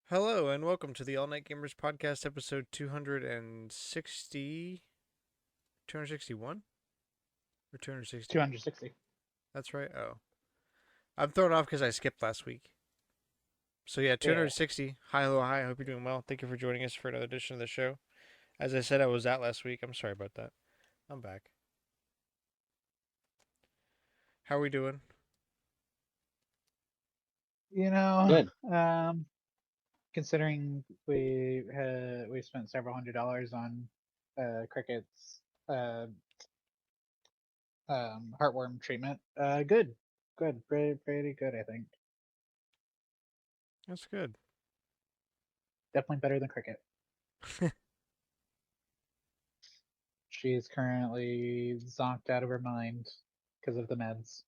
Hello and welcome to the All Night Gamers Podcast, episode 260, 261 or 260. 260. That's right. Oh, I'm thrown off because I skipped last week. So yeah, Yeah. 260. Hi, hello, hi. I hope you're doing well. Thank you for joining us for another edition of the show. As I said, I was out last week. I'm sorry about that. I'm back. How are we doing? You know, Good. um, considering we spent several $100s on Cricket's uh, heartworm treatment. Good, pretty good. I think That's good. definitely better than Cricket. She is currently zonked out of her mind because of the meds.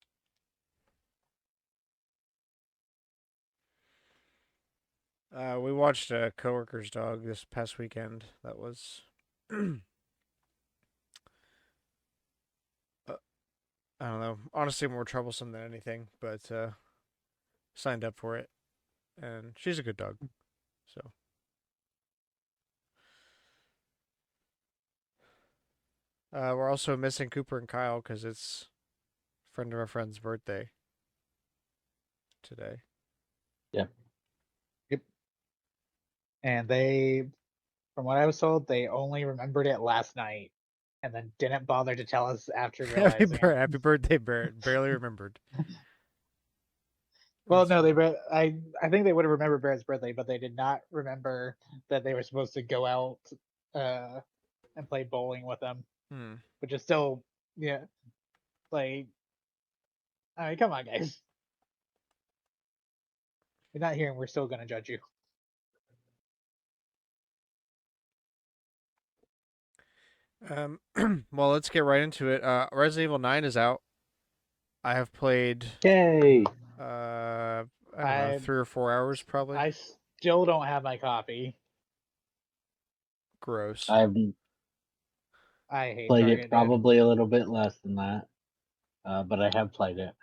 We watched a coworker's dog this past weekend. That was, I don't know, honestly more troublesome than anything, but signed up for it, and she's a good dog. So we're also missing Cooper and Kyle because it's a friend of our friend's birthday today. Yeah. Yep. And they, from what I was told, they only remembered it last night and then didn't bother to tell us after realizing it. Happy birthday, Barrett. Barely remembered. Well, That's no, funny. I think they would have remembered Barrett's birthday, but they did not remember that they were supposed to go out uh and play bowling with them, Hmm. which is still, yeah, like, I mean, come on, guys, you're not here, and we're still gonna judge you. Well, let's get right into it. Resident Evil 9 is out. I have played, Yay! I don't know, I 3 or 4 hours probably. I still don't have my copy. Gross. I've I hate played it Target, dude. probably a little bit less than that, but I have played it.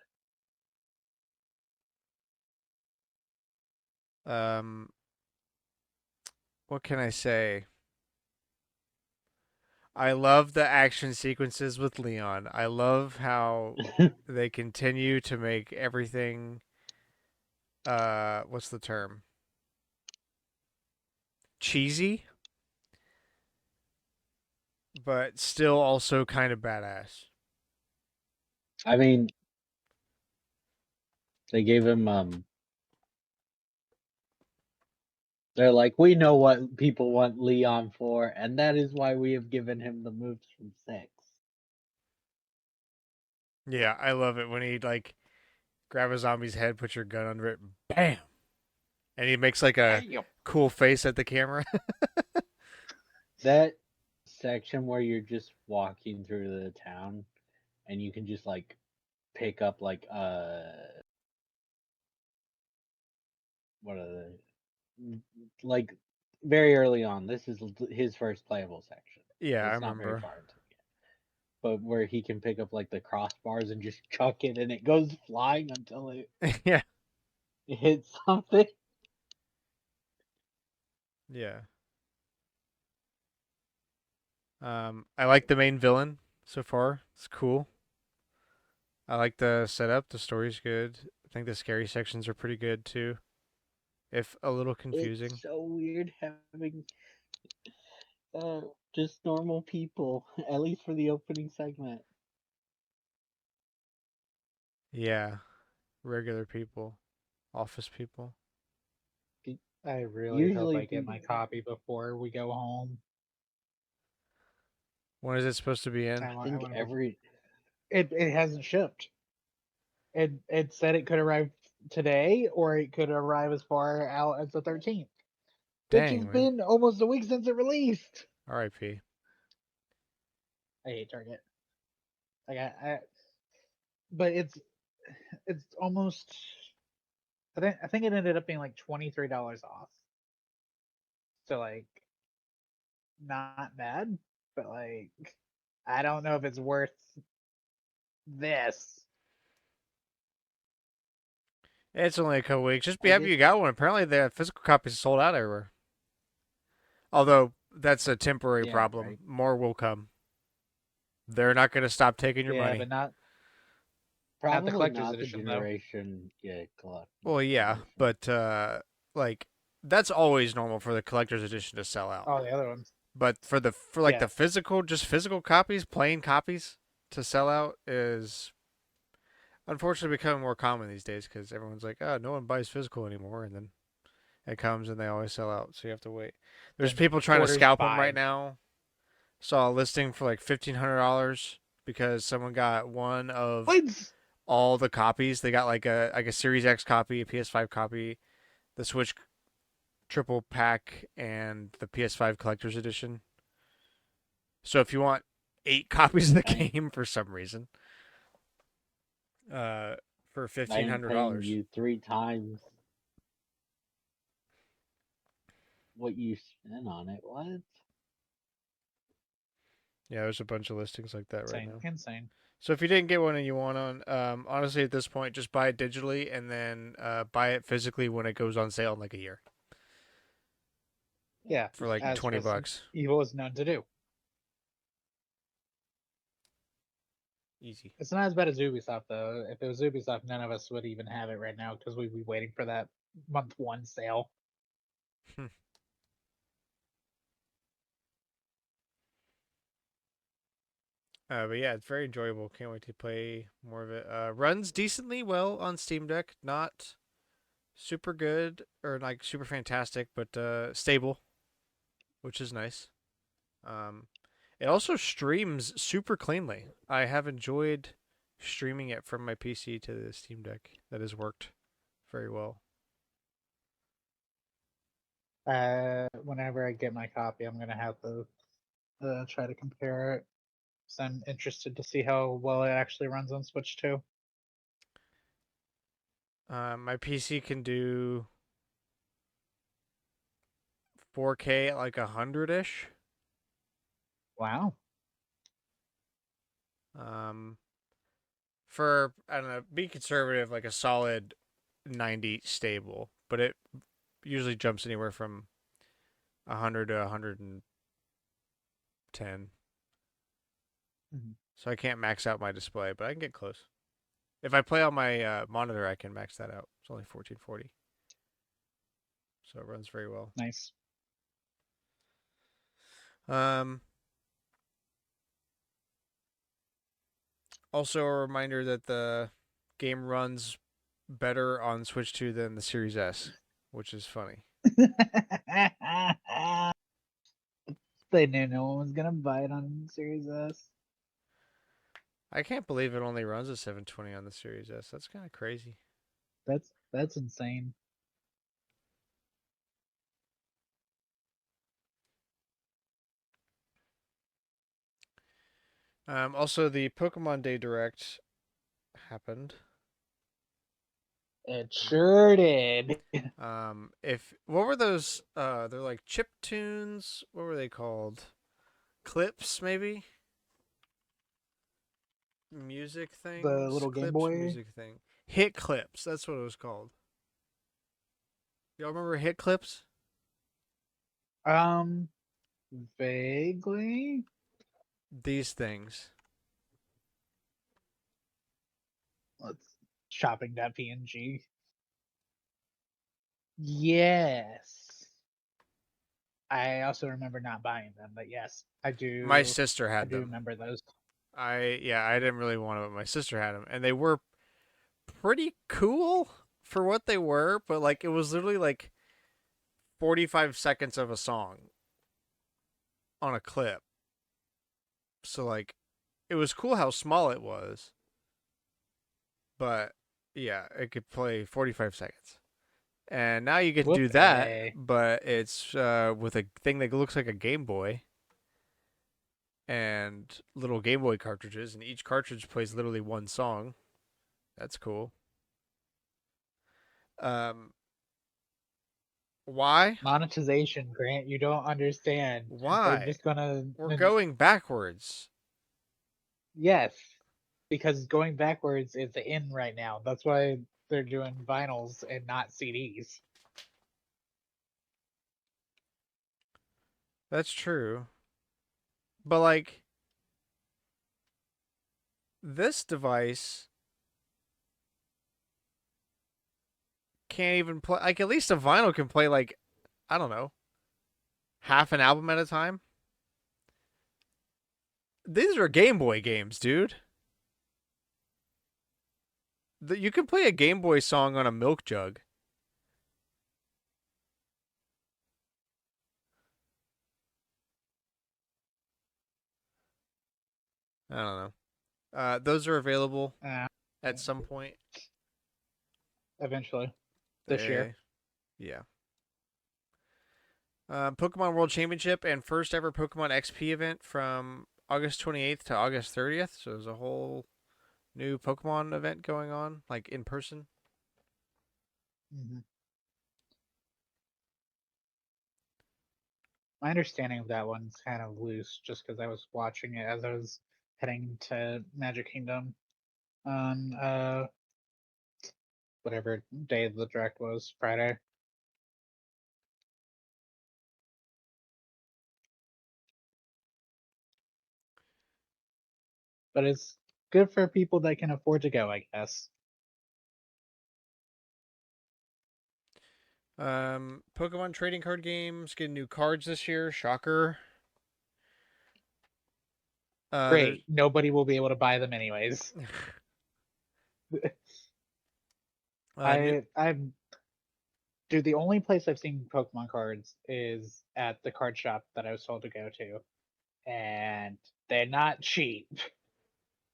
Um, what can I say? I love the action sequences with Leon. I love how they continue to make everything what's the term? Cheesy, but still also kind of badass. I mean, they gave him. They're like, we know what people want Leon for, and that is why we have given him the moves from 6. Yeah, I love it when he like grab a zombie's head, put your gun under it, bam, and he makes like a Damn. cool face at the camera. That section where you're just walking through the town, and you can just like pick up like what are like very early on. This is his first playable section. Yeah, I It's not very remember. far into it, but where he can pick up like the crossbars and just chuck it, and it goes flying until it Yeah, hits something. yeah. I like the main villain so far. It's cool. I like the setup. The story's good. I think the scary sections are pretty good too, if a little confusing. It's so weird having uh, just normal people, at least for the opening segment. Yeah, regular people, office people. I really hope Usually, I get my copy before we go home. When is it supposed to be in? I I think want to be. every It hasn't shipped. It said it could arrive today, or it could arrive as far out as the 13th, which has Dang, man. been almost a week since it released. R.I.P. I hate Target. Like but it's almost. I think it ended up being like $23 off. So like, not bad, but like, I don't know if it's worth this. It's only a couple weeks. Just be I happy did. you got one. Apparently, the physical copies are sold out everywhere. Although that's a temporary Yeah, problem. right. More will come. They're not going to stop taking your Yeah, money. but not the Probably collector's not the edition though. generation. Yeah, collector's Well, yeah, edition. but like that's always normal for the collector's edition to sell out. Oh, the other ones. But for like the Yeah. physical, just physical copies, plain copies to sell out is unfortunately becoming more common these days because everyone's like, oh, no one buys physical anymore, and then it comes and they always sell out, so you have to wait. There's Then people trying to orders scalp them right 5. now. Saw a listing for like $1,500 because someone got one of What? all the copies. They got like a Series X copy, a PS5 copy, the Switch triple pack, and the PS5 collector's edition. So if you want 8 copies of the I game for some reason, for I fifteen am hundred paying dollars, you 3 times what you spent on it. What? yeah, there's a bunch of listings like that right Insane. now. Insane. So if you didn't get one and you want one, honestly at this point, just buy it digitally and then buy it physically when it goes on sale in like a year Yeah. for like As 20 Resident bucks. Evil is known to do. Easy. It's not as bad as Ubisoft though. If it was Ubisoft, none of us would even have it right now because we'd be waiting for that month 1 sale. But yeah, it's very enjoyable. Can't wait to play more of it. Runs decently well on Steam Deck. Not super good or like super fantastic, but stable, which is nice. Um, it also streams super cleanly. I have enjoyed streaming it from my PC to the Steam Deck. That has worked very well. Whenever I get my copy, I'm gonna have to try to compare it. So I'm interested to see how well it actually runs on Switch too. My PC can do 4K at like 100-ish. Wow. Um, for I don't know, be conservative, like a solid 90 stable, but it usually jumps anywhere from 100 to 110. Mhm. So I can't max out my display, but I can get close. If I play on my monitor, I can max that out. It's only 1440, so it runs very well. Nice. Um, Also a reminder that the game runs better on Switch 2 than the Series S, which is funny. They knew no one was gonna buy it on Series S. I can't believe it only runs at 720 on the Series S. That's kind of crazy. That's insane. Also, the Pokemon Day Direct happened. It sure did. If what were those? They're like chip tunes. What were they called? Clips, maybe. Music The things. little Game Clips, Boy. music thing. Hit clips. That's what it was called. Y'all remember hit clips? Um, vaguely. These things. Let's shopping.png. Yes. I also remember not buying them, but yes, My sister I had do them. remember those. I didn't really want them, but my sister had them, and they were pretty cool for what they were. But like, it was literally like 45 seconds of a song on a clip. So like, it was cool how small it was, but yeah, it could play 45 seconds. And now you get to do that, Whoopee. but it's with a thing that looks like a Game Boy and little Game Boy cartridges, and each cartridge plays literally one song. That's cool. Um, why? Monetization, Grant, you don't understand. They're Why? just gonna We're going backwards. yes. Because going backwards is the in right now. That's why they're doing vinyls and not CDs. That's true. But like this device can't even play. Like at least a vinyl can play like I don't know, half an album at a time. These are Game Boy games, dude. You can play a Game Boy song on a milk jug. I don't know. Those are available Uh, at some point. eventually, this year. They, yeah. Pokemon World Championship and first ever Pokemon XP event from August 28th to August 30th. So there's a whole new Pokemon event going on, like in person. Mm-hmm. My understanding of that one's kind of loose, just because I was watching it as I was heading to Magic Kingdom on whatever day the direct was, Friday. But it's good for people that can afford to go, I guess. Pokemon trading card games getting new cards this year. Shocker. There's Great. Nobody will be able to buy them anyways. new. I'm dude, the only place I've seen Pokemon cards is at the card shop that I was told to go to. And they're not cheap.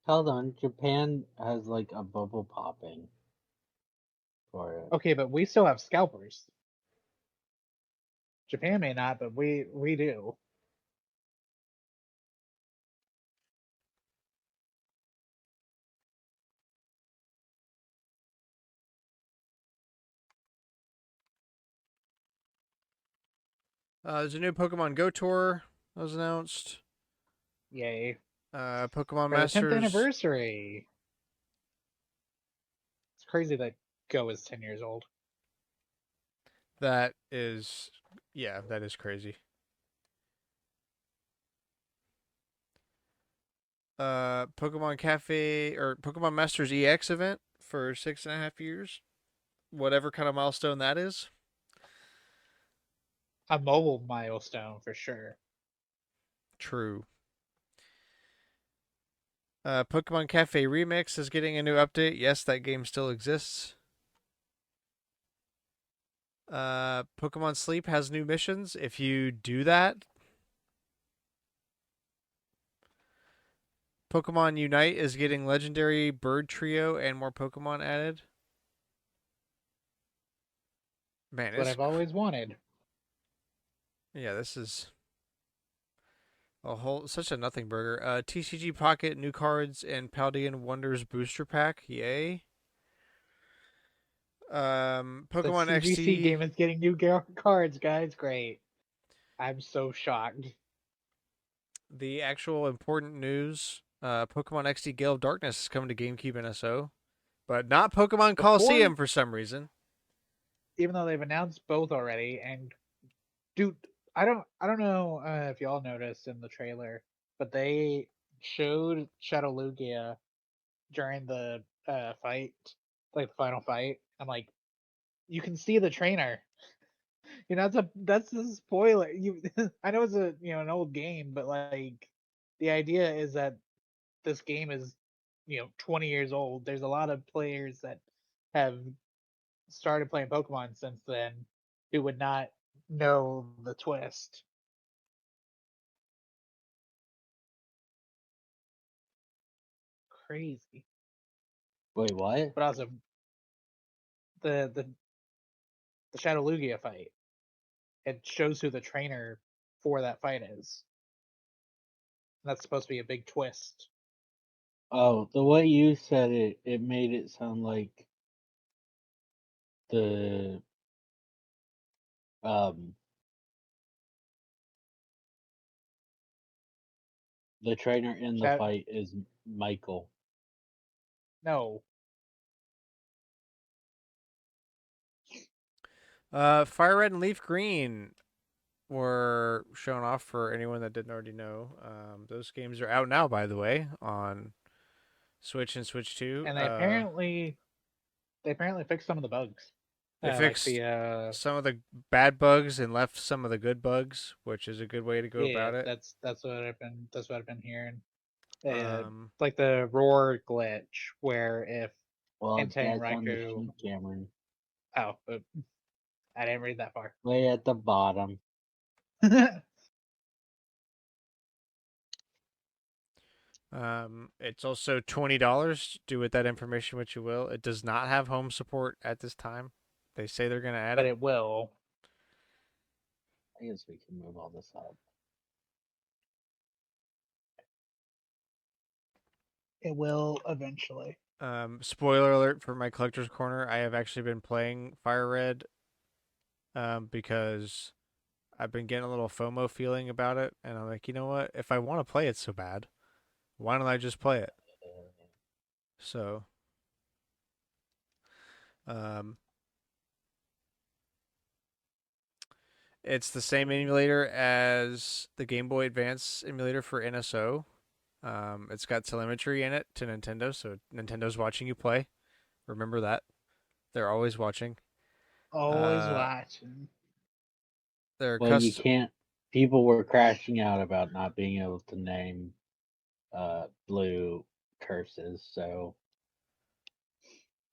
Hold on, Japan has like a bubble popping for it. Okay, but we still have scalpers. Japan may not, but we do. There's a new Pokemon Go tour that was announced. Yay. Pokemon For the 10th Masters. anniversary. It's crazy that Go is 10 years old. That is, yeah, that is crazy. Pokemon Cafe or Pokemon Masters EX event for 6.5 years. Whatever kind of milestone that is. A mobile milestone for sure. True. Pokemon Cafe Remix is getting a new update. Yes, that game still exists. Pokemon Sleep has new missions. If you do that, Pokemon Unite is getting legendary bird trio and more Pokemon added. Man, What I've always wanted. yeah, this is a whole such a nothing burger. TCG Pocket new cards and Paldean Wonders booster pack. Yay. The Pokemon CGC XD, game is getting new cards, guys. Great. I'm so shocked. the actual important news. Pokemon XD Gale of Darkness is coming to GameCube and SO, but not Pokemon Before, Coliseum for some reason. even though they've announced both already, and dude, I don't know if y'all noticed in the trailer, but they showed Shadow Lugia during the fight, like the final fight. I'm like, you can see the trainer. That's a spoiler. You, I know it's a an old game, but like the idea is that this game is 20 years old. There's a lot of players that have started playing Pokemon since then who would not know the twist. Crazy. Wait, what? But also the the the Shadow Lugia fight. It shows who the trainer for that fight is. That's supposed to be a big twist. Oh, the way you said it, it made it sound like the um the trainer in the Shadow, fight is Michael. no, Fire Red and Leaf Green were shown off for anyone that didn't already know. Those games are out now, by the way, on Switch and Switch 2. And they apparently fixed some of the bugs. They Like fixed the some of the bad bugs and left some of the good bugs, which is a good way to go yeah, about it. that's what I've been hearing. Um, Like the roar glitch where if Well, Entei and that's on the Raikou. sheet, Cameron. Oh, I didn't read that far. Way at the bottom. it's also $20. Do with that information what you will. It does not have home support at this time. They say they're going to add But it. it will. I guess we can move all this up. It will eventually. Spoiler alert for my collector's corner. I have actually been playing Fire Red because I've been getting a little FOMO feeling about it, and I'm like, you know what? If I want to play it so bad, why don't I just play it? So, um, it's the same emulator as the Game Boy Advance emulator for NSO. It's got telemetry in it to Nintendo, so Nintendo's watching you play. Remember that. They're always watching. Always Uh, watching. they're Well, you custom. can't. People were crashing out about not being able to name blue curses. So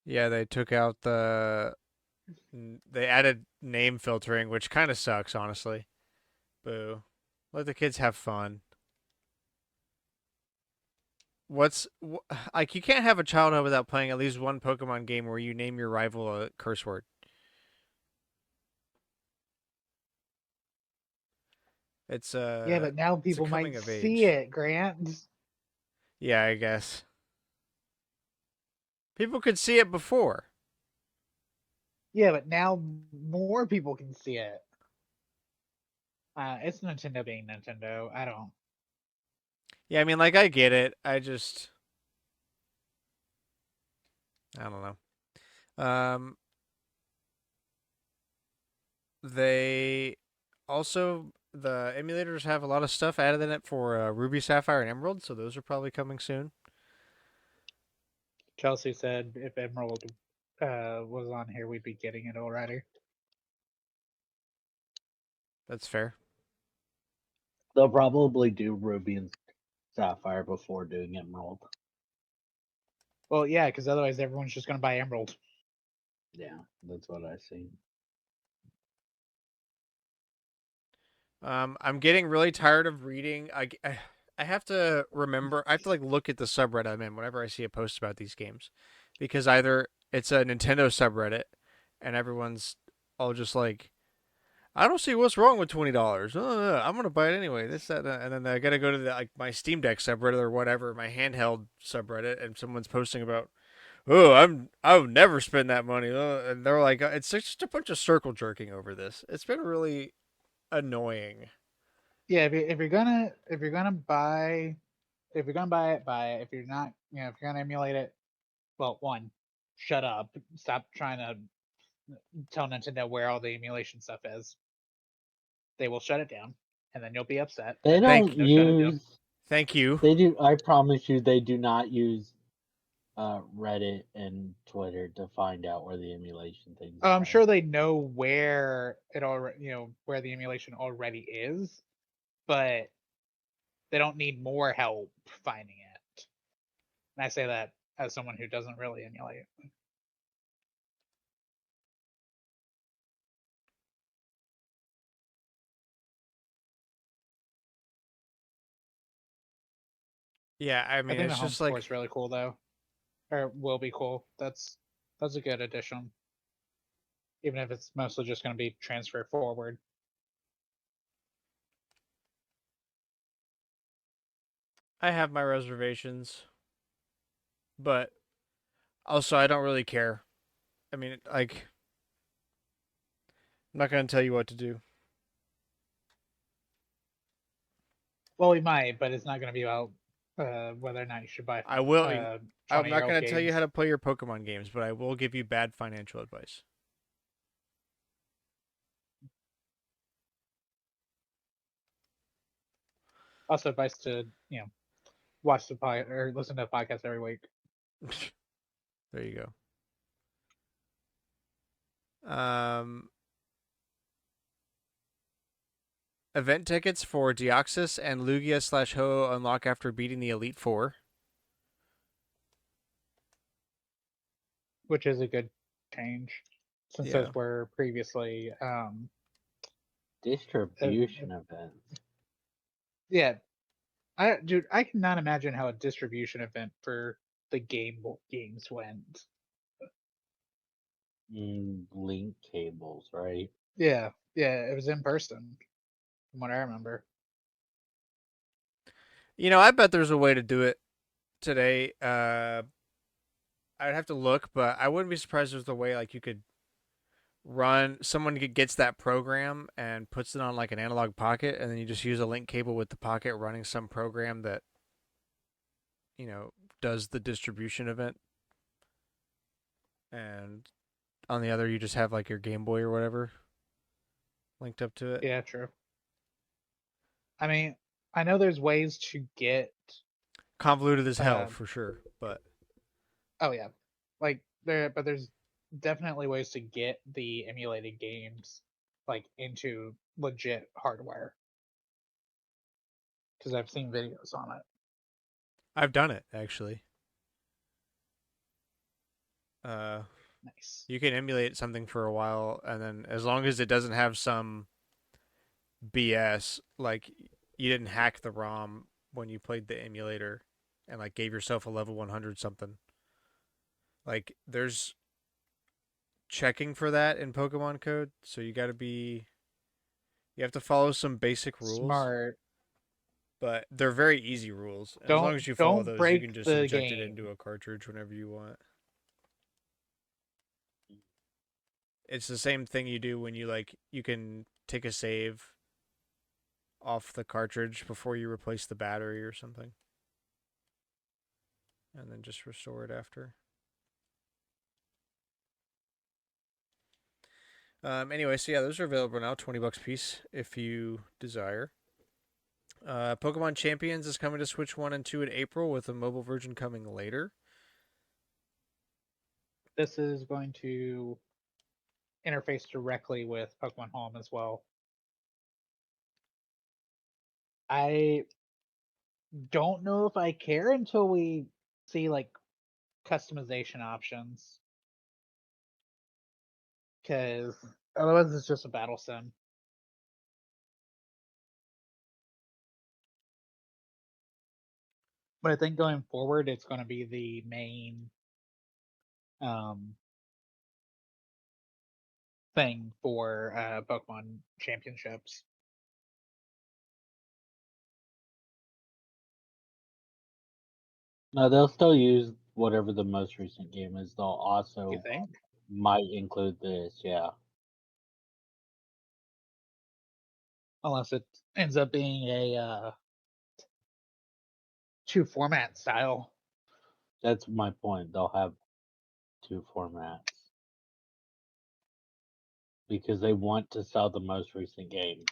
Yeah, they took out the. They added name filtering, which kind of sucks, honestly. Boo. Let the kids have fun. Like? You can't have a childhood without playing at least one Pokemon game where you name your rival a curse word. It's Yeah, but now it's a people coming might of see age. it, Grant. Yeah, I guess people could see it before. Yeah, but now more people can see it. It's Nintendo being Nintendo. I don't. Yeah, I mean, like I get it. I don't know. They also the emulators have a lot of stuff added in it for Ruby, Sapphire, and Emerald, so those are probably coming soon. Chelsea said if Emerald was on here, we'd be getting it already. That's fair. they'll probably do Ruby and Sapphire before doing Emerald. Well, yeah, because otherwise everyone's just going to buy Emerald. Yeah, that's what I see. I'm getting really tired of reading. I have to remember. I have to like look at the subreddit I'm in whenever I see a post about these games, because either it's a Nintendo subreddit, and everyone's all just like, I don't see what's wrong with $20. I'm gonna buy it anyway. This that, and then I gotta go to like my Steam Deck subreddit or whatever, my handheld subreddit, and someone's posting about, oh, I would never spend that money, and they're like, it's just a bunch of circle jerking over this. It's been really annoying. Yeah, if you're gonna buy it, buy it. If you're not, if you're gonna emulate it, well, one, shut up. Stop trying to tell Nintendo where all the emulation stuff is. They will shut it down, and then you'll be upset. They And then don't Thank, they'll shut it down. use. thank you. They do. I promise you, they do not use Reddit and Twitter to find out where the emulation things I'm are. sure they know where it already, where the emulation already is, but they don't need more help finding it. And I say that as someone who doesn't really emulate. Yeah, I I mean, think the it's home just support like, is really cool though, or will be cool. That's a good addition, even if it's mostly just going to be transfer forward. I have my reservations, but also I don't really care. I mean, like, I'm not gonna tell you what to do. Well, we might, but it's not going to be about whether or not you should buy I will. uh, I'm 20 year not old gonna tell you how games. to play your Pokemon games, but I will give you bad financial advice. Also, advice to watch the pod or listen to a podcast every week. There you go. Event tickets for Deoxys and Lugia/Ho unlock after beating the Elite Four. Which is a good change since Yeah. those were previously Distribution events. yeah. I cannot imagine how a distribution event for the games went. Link cables, right? Yeah, it was in person, from what I remember. I bet there's a way to do it today. I'd have to look, but I wouldn't be surprised if there's a way like you could someone gets that program and puts it on like an analog pocket, and then you just use a link cable with the pocket running some program that does the distribution event, and on the other you just have like your Game Boy or whatever linked up to it. Yeah, true. I mean, I know there's ways to get Convoluted as hell for sure, but oh yeah, but there's definitely ways to get the emulated games like into legit hardware because I've seen videos on it. I've done it actually. Nice. You can emulate something for a while, and then as long as it doesn't have some BS, like you didn't hack the ROM when you played the emulator and like gave yourself a level 100 something. Like there's checking for that in Pokemon code, so you have to follow some basic rules, Smart. but they're very easy rules. And as long Don't as you follow don't those, you can break just the inject it game. into a cartridge whenever you want. It's the same thing you do when you can take a save off the cartridge before you replace the battery or something, and then just restore it after. Anyway, so yeah, those are available now, $20 a piece if you desire. Pokemon Champions is coming to Switch 1 and 2 in April, with a mobile version coming later. This is going to interface directly with Pokemon Home as well. I don't know if I care until we see like customization options. Because otherwise it's just a battle sim. But I think going forward it's going to be the main um thing for Pokemon championships. No, they'll still use whatever the most recent game is. They'll You also think? might include this, yeah. Unless it ends up being a two format style. That's my point. They'll have two formats. Because they want to sell the most recent game.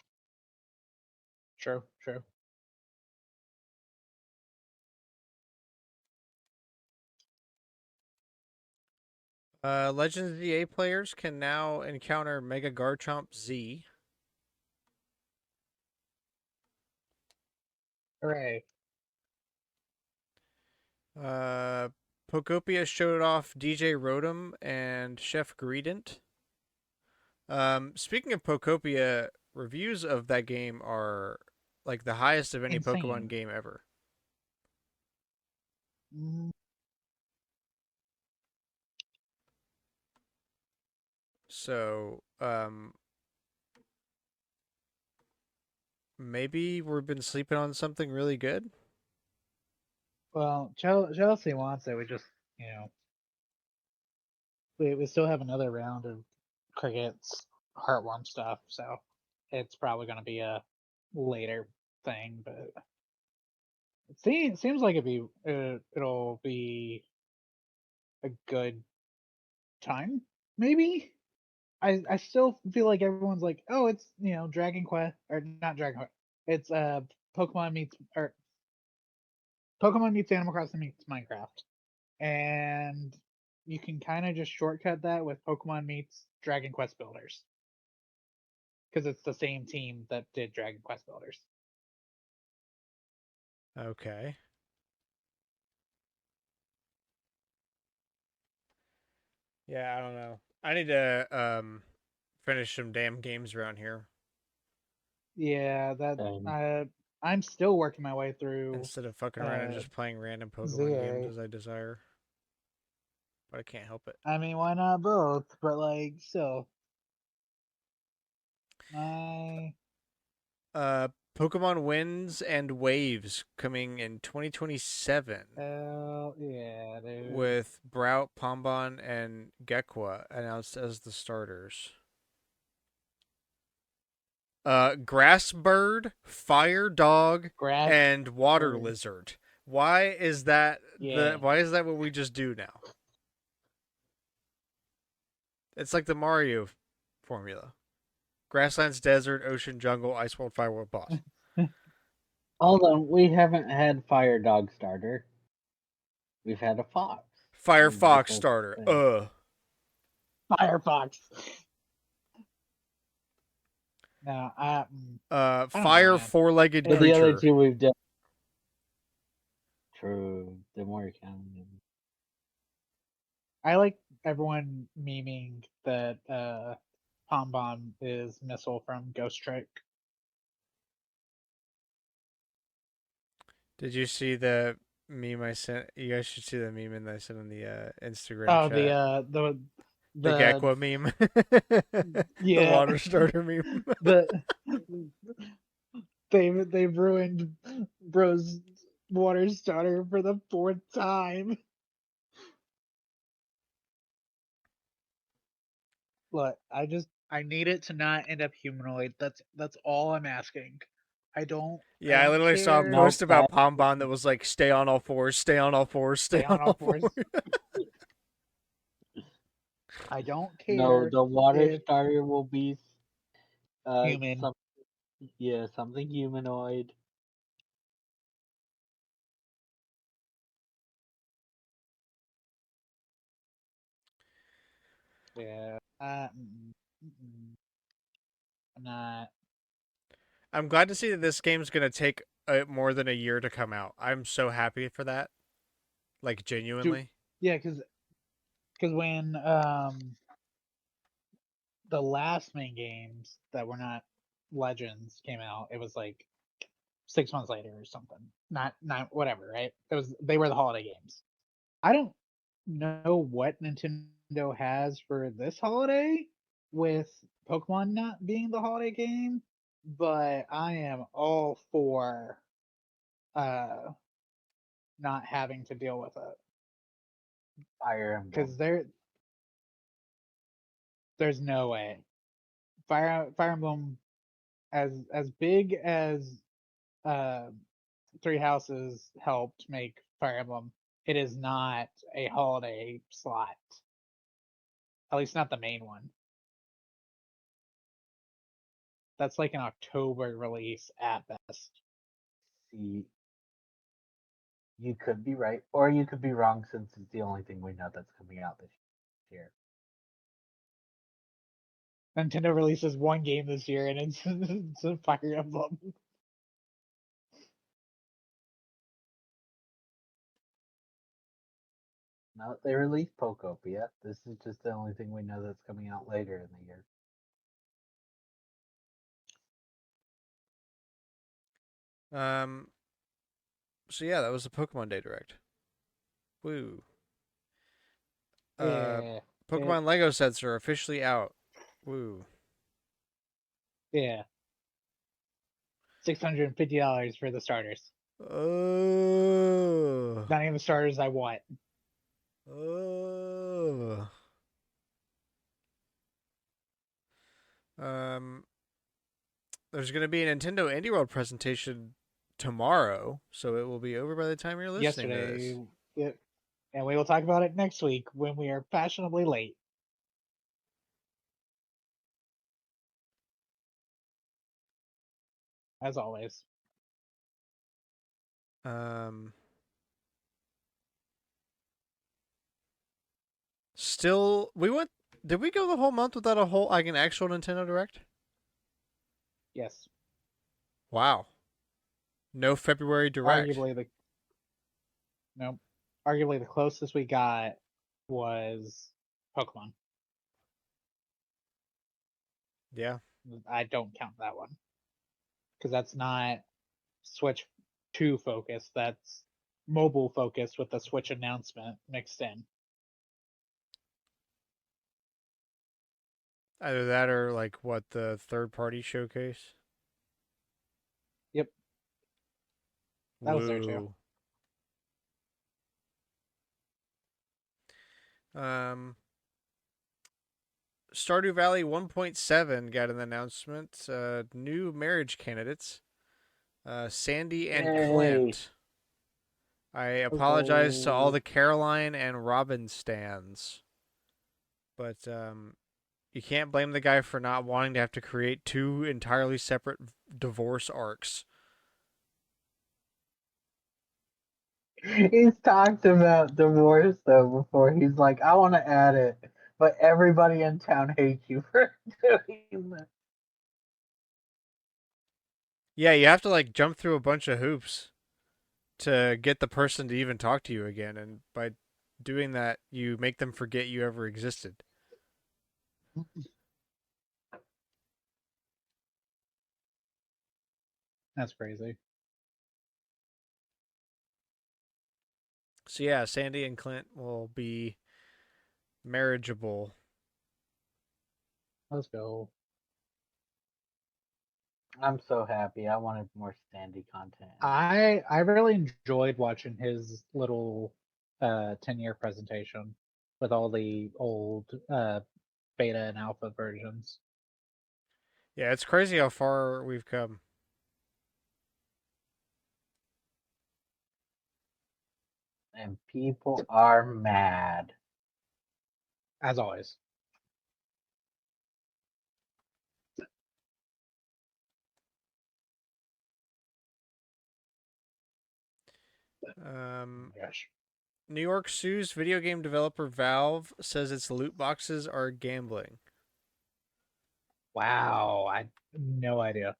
True. Legends of the A players can now encounter Mega Garchomp Z. Hooray. Pokopia showed off DJ Rotom and Chef Greedent. Speaking of Pokopia, reviews of that game are like the highest of any Insane. Pokemon game ever. Mm. So, maybe we've been sleeping on something really good. Well, Chelsea wants it. We just, we still have another round of crickets heartworm stuff, so it's probably going to be a later thing. But it seems like it'll be a good time. Maybe I still feel like everyone's like, oh, it's Dragon Quest or not Dragon Quest. It's Pokemon Pokemon meets Animal Crossing meets Minecraft, and you can kind of just shortcut that with Pokemon meets Dragon Quest Builders because it's the same team that did Dragon Quest Builders. Okay. Yeah, I don't know. I need to finish some damn games around here Yeah, that Um, I'm still working my way through instead of fucking around and uh just playing random Pokemon games ZA. as I desire. But I can't help it. I mean, why not both? But like, so my Uh, Pokemon Winds and Waves coming in 2027 hell yeah, dude. with Brout, Pombon, and Gekwa announced as the starters. Grass Bird, Fire Dog, Grass and Water bird. Lizard. Why is that Yeah. why is that what we just do now? It's like the Mario formula. Grasslands, desert, ocean, jungle, ice world, fire world, boss. hold on, we haven't had Fire Dog starter. We've had a fox. Fire And this Fox whole starter. thing. Firefox. No, I don't know, Fire man. four-legged But the other creature. two we've done. True. The more you count them. I like everyone memeing that Pombon is Missile from Ghost Trick. Did you see the meme I sent? You guys should see the meme that I sent in the Instagram Oh, chat. The the Gekwa meme. The yeah, water starter meme. the they've ruined Bro's water starter for the fourth time. Look, I need it to not end up humanoid. That's all I'm asking. I Yeah, I don't literally saw a care. No, post about Pombon that was like, stay on all fours, stay on all fours, stay Stay on on all all fours. fours. I don't no, care the water if starter will be human. some something humanoid. Yeah. I'm not. I'm glad to see that this game's going to take more than a year to come out. I'm so happy for that. Like, genuinely. Yeah, because when the last main games that were not Legends came out, it was like 6 months later or something. Not whatever, right? They were the holiday games. I don't know what Nintendo has for this holiday with Pokemon not being the holiday game, but I am all for uh not having to deal with it Fire Emblem. because there's no way Fire Emblem as big as uh Three Houses helped make Fire Emblem. It is not a holiday slot, at least not the main one. That's like an October release at best. See, you could be right, or you could be wrong, since it's the only thing we know that's coming out this year. Nintendo releases one game this year, and it's a Fire Emblem. No, they released Pokopia. This is just the only thing we know that's coming out later in the year. Um. So yeah, that was the Pokemon Day Direct. Woo. Uh, Yeah, it, Pokemon Lego sets are officially out. Woo. yeah, $650 for the starters. Oh. Not even the starters I want. Oh. Um. There's going to be a Nintendo Indie World presentation tomorrow, so it will be over by the time you're listening to Yesterday, this. and we will talk about it next week when we are fashionably late. As always. Um, still, we went. Did we go the whole month without a whole like an actual Nintendo Direct? Yes. Wow. No February Direct. Arguably the no, arguably the closest we got was Pokemon. Yeah. I don't count that one because that's not Switch 2 focus. That's mobile focus with the Switch announcement mixed in. Either that or like what the third party showcase. Yep, that was there too. Woo. Um, Stardew Valley 1.7 got an announcement. New marriage candidates. Sandy and Yay! Clint. I apologize to all Huzzah. the Caroline and Robin stands, but you can't blame the guy for not wanting to have to create two entirely separate divorce arcs. He's talked about divorce though before. He's like, I want to add it, but everybody in town hates you for doing that. Yeah, you have to like jump through a bunch of hoops to get the person to even talk to you again, and by doing that, you make them forget you ever existed. That's crazy. So yeah, Sandy and Clint will be marriageable. Let's go. I'm so happy. I wanted more Sandy content. I really enjoyed watching his little 10-year presentation with all the old beta and alpha versions. Yeah, it's crazy how far we've come. And people are mad. As always. Um, Gosh. New York sues video game developer Valve, says its loot boxes are gambling. Wow, I no idea.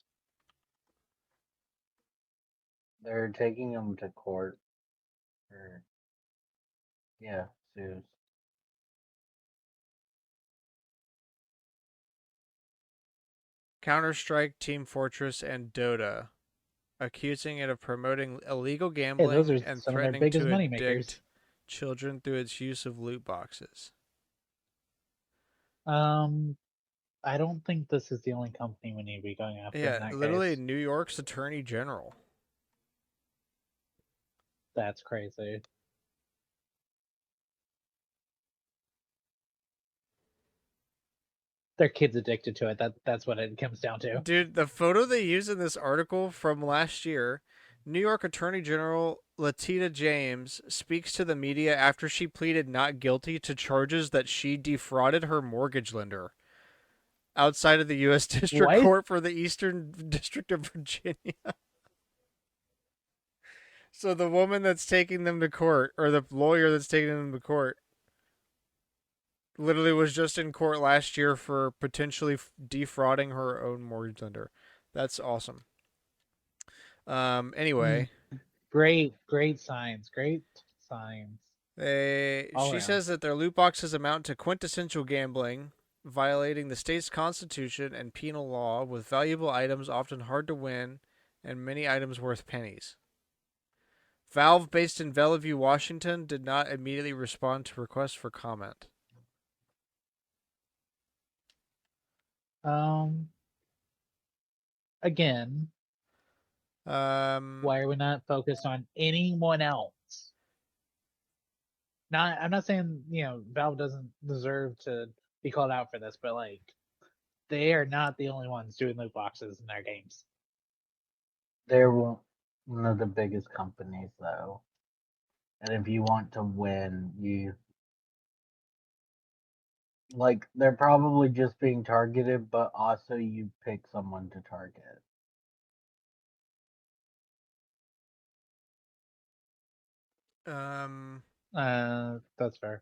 They're taking them to court. Or, yeah, sues. Counter Strike, Team Fortress, and Dota, accusing it of promoting illegal Hey, those gambling are and some of their threatening biggest to money makers. addict children through its use of loot boxes. Um, I don't think this is the only company we need to be going after in Yeah, that literally case. New York's attorney general. That's crazy. Their kids addicted to it. That's what it comes down to. Dude, the photo they use in this article from last year, New York Attorney General Letitia James speaks to the media after she pleaded not guilty to charges that she defrauded her mortgage lender outside of the U.S. District What? Court for the Eastern District of Virginia. So the woman that's taking them to court, or the lawyer that's taking them to court, literally was just in court last year for potentially defrauding her own mortgage lender. That's awesome. Mm, Anyway, great signs. Great signs all she around. says that their loot boxes amount to quintessential gambling, violating the state's constitution and penal law, with valuable items often hard to win and many items worth pennies. Valve, based in Bellevue, Washington, did not immediately respond to requests for comment. Um, again, Um, why are we not focused on anyone else? Not, I'm not saying Valve doesn't deserve to be called out for this, but like they are not the only ones doing loot boxes in their games. They're one of the biggest companies, though. And if you want to win, you like they're probably just being targeted, but also you pick someone to target. That's fair.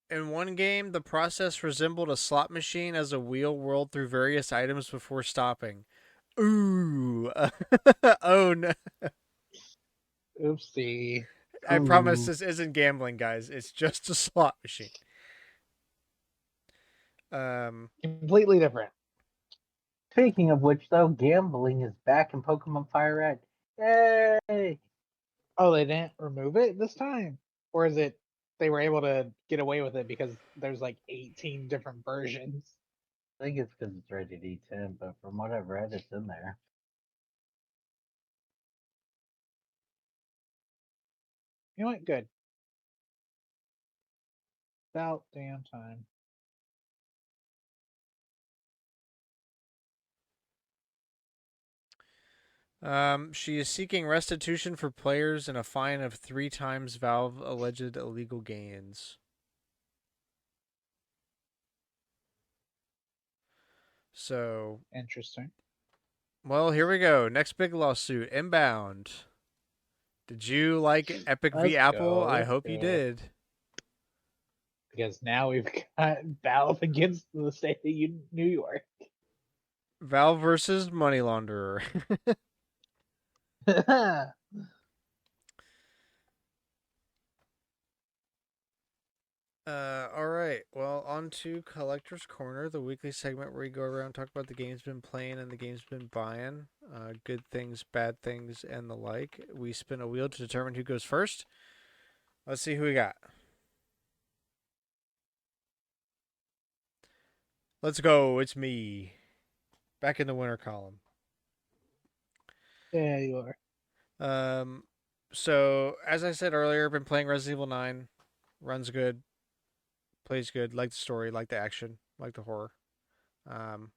In one game, the process resembled a slot machine as a wheel whirled through various items before stopping. Ooh. Oh no. Oopsie. I promise Ooh. this isn't gambling, guys. It's just a slot machine. Um, Completely different. Speaking of which, though, gambling is back in Pokemon Fire Red. Yay! Oh, they didn't remove it this time? Or is it they were able to get away with it because there's like 18 different versions? I think it's because it's rated E10, but from what I've read, it's in there. You know what? Good. About damn time. she is seeking restitution for players and a fine of 3 times Valve alleged illegal gains. So, Interesting. well, here we go. Next big lawsuit, Inbound. Did you like Epic v Let's Apple? go. I Let's hope you go. did. Because now we've got Valve against the state of New York. Valve versus Money Launderer. All right. Well, on to Collector's Corner, the weekly segment where we go around and talk about the games been playing and the games been buying, good things, bad things, and the like. We spin a wheel to determine who goes first. Let's see who we got. Let's go. It's me. Back in the winner column. Yeah, you are. So as I said earlier, been playing Resident Evil 9. Runs good, plays good, like the story, like the action, like the horror. Um,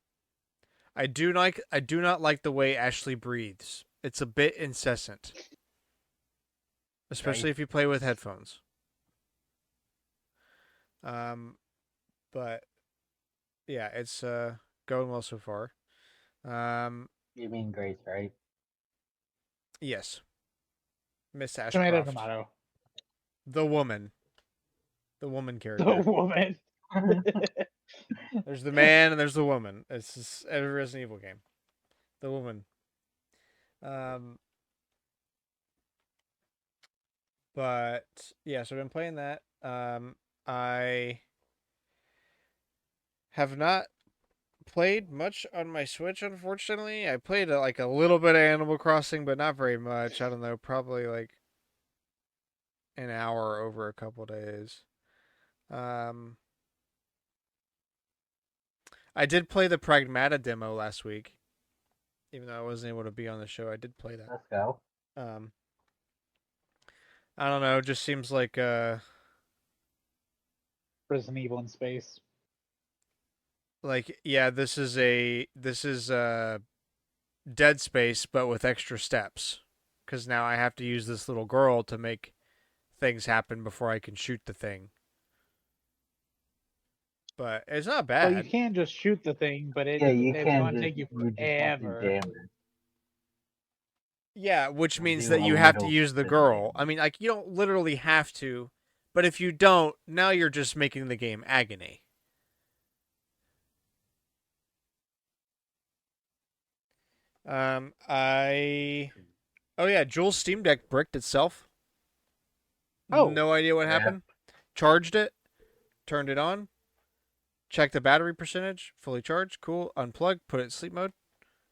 I do not like the way Ashley breathes. It's a bit incessant, especially Right. if you play with headphones. Um, but yeah, it's going well so far. Um, You mean Grace, right? yes, Miss Tomato, Ashcroft, tomato. the woman, the woman The character. woman. There's the man and there's the woman. It's just every Resident Evil game. The woman. Um, but yeah, so I've been playing that. I have not played much on my Switch, unfortunately. I played like a little bit of Animal Crossing, but not very much. I don't know, probably like an hour over a couple days. Um, I did play the Pragmata demo last week, even though I wasn't able to be on the show. I did play that. Let's go. Um, I don't know. It just seems Resident Evil in space. like yeah, this is Dead Space, but with extra steps. Because now I have to use this little girl to make things happen before I can shoot the thing. But it's not Well, you bad. can just shoot the thing, but Yeah, you it's can going to just take you you just have to forever. jam it Yeah, which or means do that a you have to little use the bit of girl. I damage. mean, like you don't literally have to, but if you don't, now you're just making the game agony. I oh yeah, Jules Steam Deck bricked itself. Oh, No idea what Yeah. happened. Charged it, turned it on, checked the battery percentage, fully charged. Cool. Unplug, put it in sleep mode.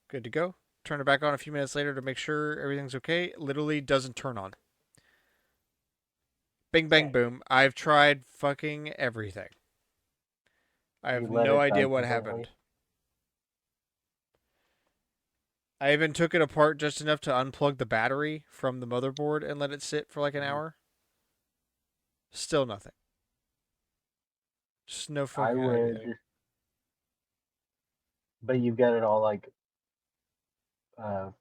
Good to go. Turn it back on a few minutes later to make sure everything's okay. Literally doesn't turn on. Bing bang dang. boom. I've tried fucking everything. I You have let no it die idea what completely. happened. I even took it apart just enough to unplug the battery from the motherboard and let it sit for like an Mhm. hour. Still nothing. Just no I fucking idea. would, but you got it all like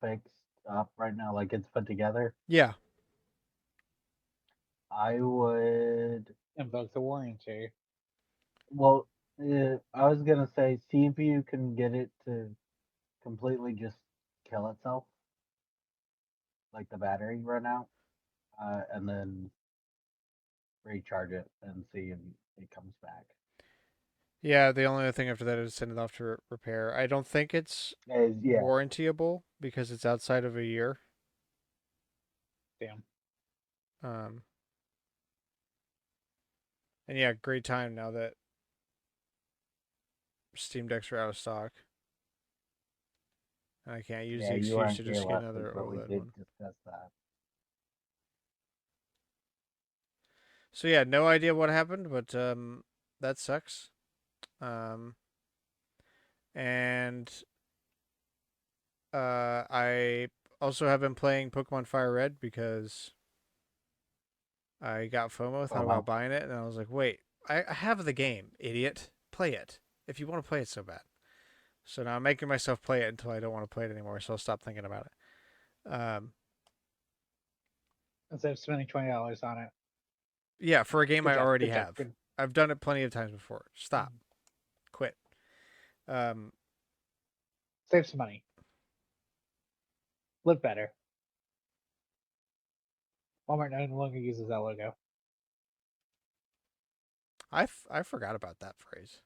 fixed up right now, like it's put together. Yeah. I would. Invoke the warranty. Well, I was gonna say, see if you can get it to completely just kill itself, like the battery run out. and then recharge it and see if it comes back. Yeah, the only other thing after that is send it off to repair. I don't think it's Yeah, warrantyable because it's outside of a year. Damn. Um, and yeah, great time now that Steam Decks are out of stock. I can't use yeah, the you excuse weren't to here just get last week, another but we OLED did one. discuss that. So yeah, no idea what happened, but that sucks. Um, and I also have been playing Pokemon Fire Red because I got FOMO, thought about FOMO. buying it, and I was like, wait, I have the game, idiot. Play it if you want to play it so bad. So now I'm making myself play it until I don't want to play it anymore. So I'll stop thinking about it. Instead of spending $20 on it. Yeah, for a game Good I job. already Good job. have. Good. I've done it plenty of times before. Stop. Quit. Um, Save some money. Live better. Walmart no longer uses that logo. I forgot about that phrase.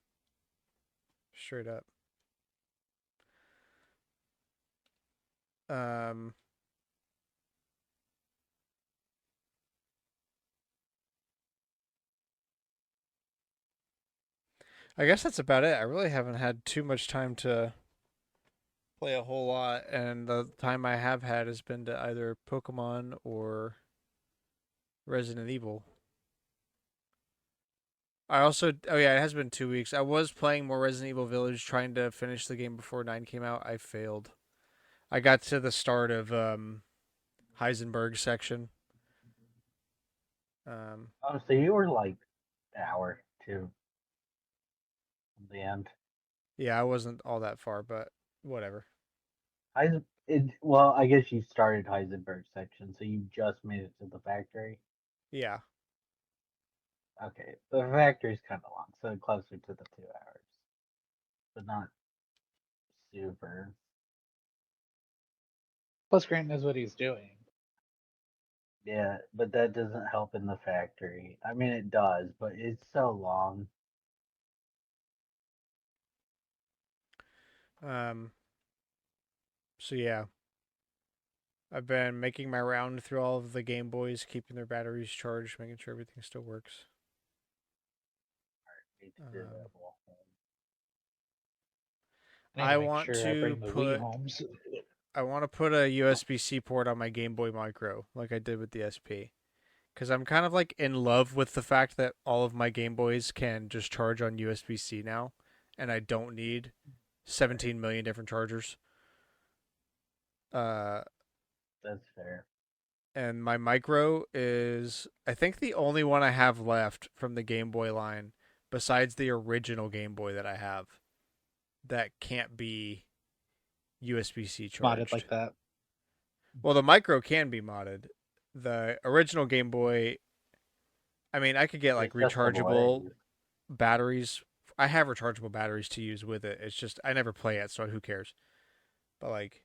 Straight up. Um, I guess that's about it. I really haven't had too much time to play a whole lot, and the time I have had has been to either Pokemon or Resident Evil. I also, oh yeah, it has been 2 weeks. I was playing more Resident Evil Village, trying to finish the game before 9 came out. I failed. I got to the start of Heisenberg section. Um, Oh, so you were like an hour to the end. yeah, I wasn't all that far, but whatever. Well, I guess you started Heisenberg section, so you just made it to the factory. Yeah. Okay, the factory's kind of long, so closer to the 2 hours, but not super. Plus, Grant knows what he's doing. Yeah, but that doesn't help in the factory. I mean, it does, but it's so long. Um, so yeah, I've been making my round through all of the Game Boys, keeping their batteries charged, making sure everything still works. Need to do that. Um, Well, I need to I make want sure I to bring the Wii put homes. I want to put a USB-C port on my Game Boy Micro, like I did with the SP, because I'm kind of like in love with the fact that all of my Game Boys can just charge on USB-C now, and I don't need 17 million different chargers. Uh, that's fair. and my Micro is, I think, the only one I have left from the Game Boy line, besides the original Game Boy that I have, that can't be USB-C Modded charged. like that. Well, the Micro can be modded. The original Game Boy, I mean, I could get like It's just the rechargeable blade. batteries. I have rechargeable batteries to use with it. It's just I never play it, so who cares? But like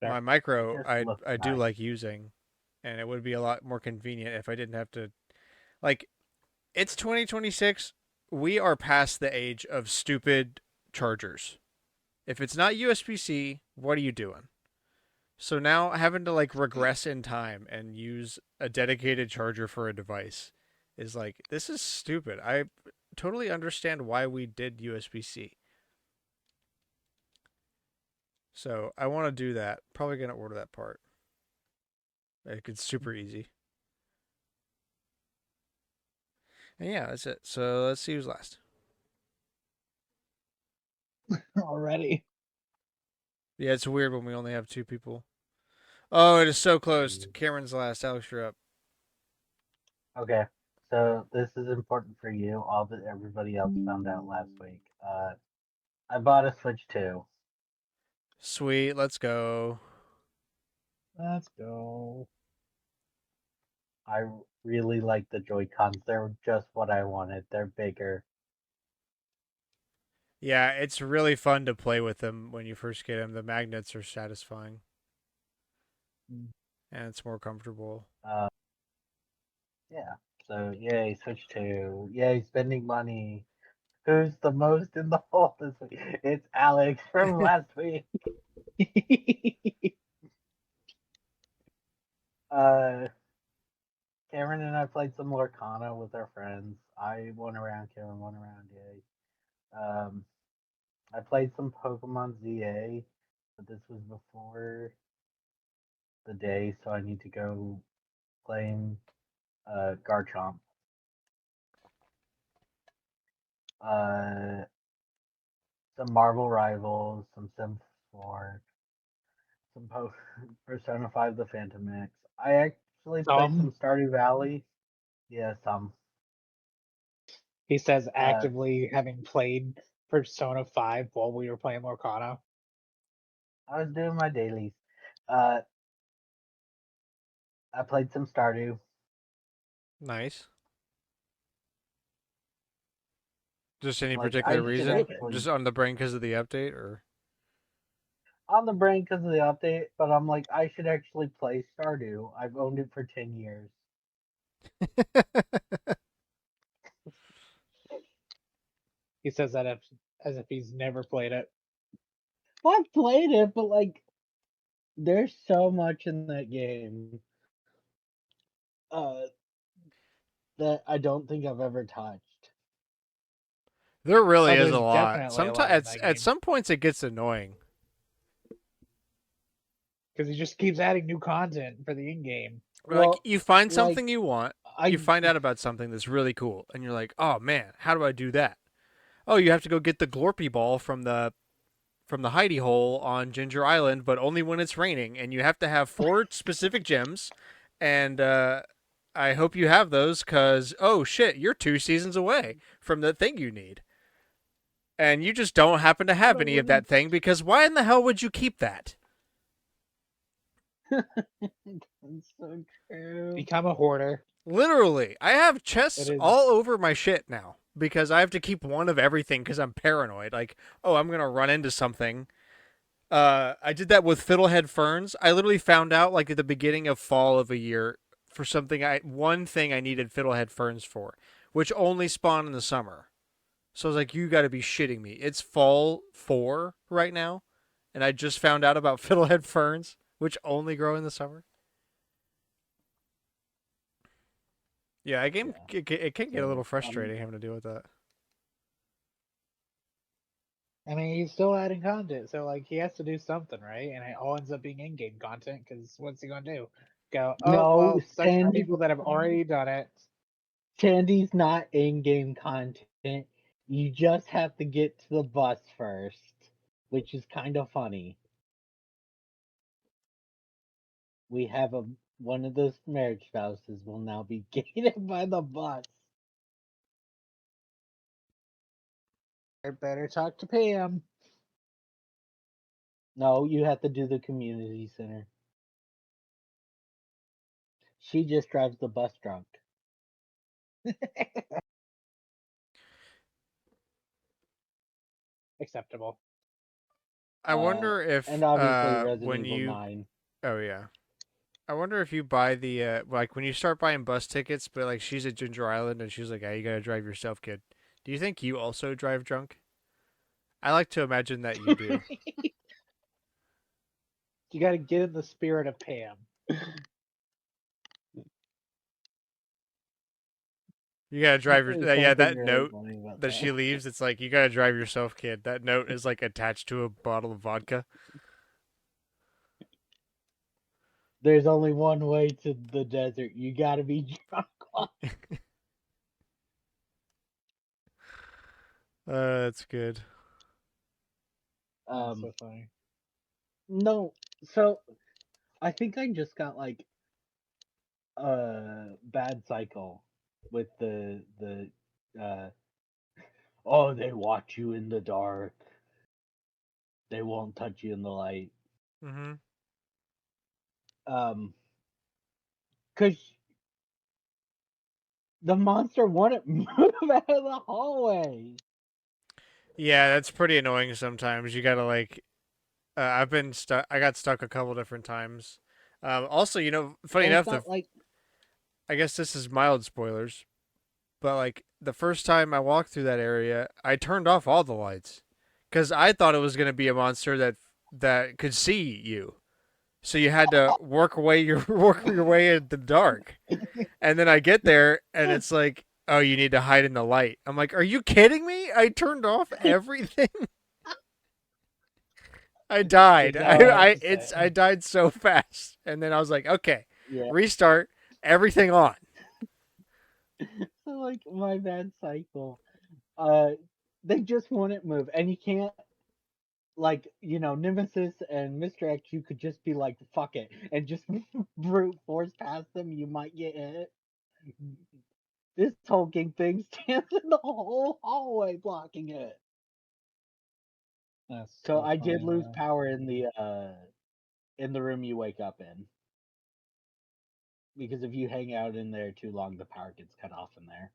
Fair. my It Micro, just I looks I do nice. like using, and it would be a lot more convenient if I didn't have to like. It's 2026. We are past the age of stupid chargers. If it's not USB C, what are you doing? So now having to like regress in time and use a dedicated charger for a device is like, this is stupid. I totally understand why we did USB C. So I want to do that. Probably gonna order that part. Like, it's super easy. And yeah, that's it. So let's see who's last. Already. Yeah, it's weird when we only have two people. Oh, it is so close. Cameron's last. Alex, you're up. Okay, so this is important for you. All that everybody else found out last week. I bought a Switch 2. Sweet. Let's go. Let's go. I really like the Joy Cons. They're just what I wanted. They're bigger. Yeah, it's really fun to play with them when you first get them. The magnets are satisfying Mm. and it's more comfortable. Yeah. So yay, Switch 2. Yay, spending money. Who's the most in the hole this week? It's Alex from last week. Uh, Cameron and I played some Lorcana with our friends. I won around, Cameron won around, yay. I played some Pokemon ZA, but this was before the day, so I need to go playing Garchomp. Uh, some Marvel Rivals, some Sim 4, some Persona 5 The Phantom Mix. I actually played some Some Stardew Valley. Yeah, some. he says Uh, actively having played Persona 5 while we were playing Lorcana. I was doing my dailies. Uh, I played some Stardew. Nice. Just any Like, particular I should reason? actually Just on the brain because of the update, or? on the brain because of the update, but I'm like, I should actually play Stardew. I've owned it for 10 years. He says that as if he's never played it. Well, I've played it, but like, there's so much in that game uh, that I don't think I've ever touched. There really Oh, is a there's lot. definitely a lot in Sometimes that at game some points it gets annoying. because he just keeps adding new content for the in game. Like Well, you find like something you want, you I find out about something that's really cool, and you're like, "Oh man, how do I do that?" Oh, you have to go get the Glorpy ball from the hidey hole on Ginger Island, but only when it's raining, and you have to have 4 specific gems, and I hope you have those because oh shit, you're 2 seasons away from the thing you need, and you just don't happen to have any of totally that thing because why in the hell would you keep that? that's so true. Become a hoarder. Literally, I have It chests is. all over my shit now because I have to keep one of everything because I'm paranoid. Like, oh, I'm gonna run into something. I did that with Fiddlehead Ferns. I literally found out like at the beginning of fall of a year for something one thing I needed Fiddlehead Ferns for, which only spawn in the summer. So I was like, you got to be shitting me. It's fall 4 right now, and I just found out about Fiddlehead Ferns, which only grow in the summer. Yeah, a game Yeah. it can get a little So frustrating having to deal with that. I mean, he's still adding content, so like he has to do something, right? And it all ends up being in-game content because what's he gonna do? Go, oh no, well, sucks for people that have already done it. Sandy's not in-game content. You just have to get to the bus first, which is kind of funny. We have a one of those marriage spouses will now be gated by the bus. I better talk to Pam. No, you have to do the community center. She just drives the bus drunk. Acceptable. I wonder And if obviously Resident when Evil you 9. oh yeah. I wonder if you buy the like when you start buying bus tickets, but like she's at Ginger Island and she's like, "Yeah, you gotta drive yourself, kid." Do you think you also drive drunk? I like to imagine that you do. You got to get in the spirit of Pam. You gotta drive your There's yeah. something That really note funny about that she that. leaves, it's like you gotta drive yourself, kid. That note is like attached to a bottle of vodka. There's only one way to the desert. You gotta be drunk. That's good. That's Um, so funny. no, so I think I just got like a bad cycle with the oh, they watch you in the dark. They won't touch you in the light. Mm-hmm. Cause the monster wouldn't move out of the hallway. Yeah, that's pretty annoying sometimes. You gotta like I've been stuck. I got stuck a couple different times. Also, funny And it's enough, not like I guess this is mild spoilers, but like the first time I walked through that area, I turned off all the lights because I thought it was gonna be a monster that could see you. So you had to work your way in the dark. And then I get there and it's like, oh, you need to hide in the light. I'm like, are you kidding me? I turned off everything. I died. Is that all I have to I say? died so fast. And then I was like, okay, Yeah. restart, everything on. So like my bad cycle. They just wouldn't move, and you can't like Nemesis and Mr. X. You could just be like, fuck it, and just brute force past them. You might get hit. This hulking thing stands in the whole hallway blocking it. That's So so I funny, did lose though. power in the room you wake up in, because if you hang out in there too long, the power gets cut off in there.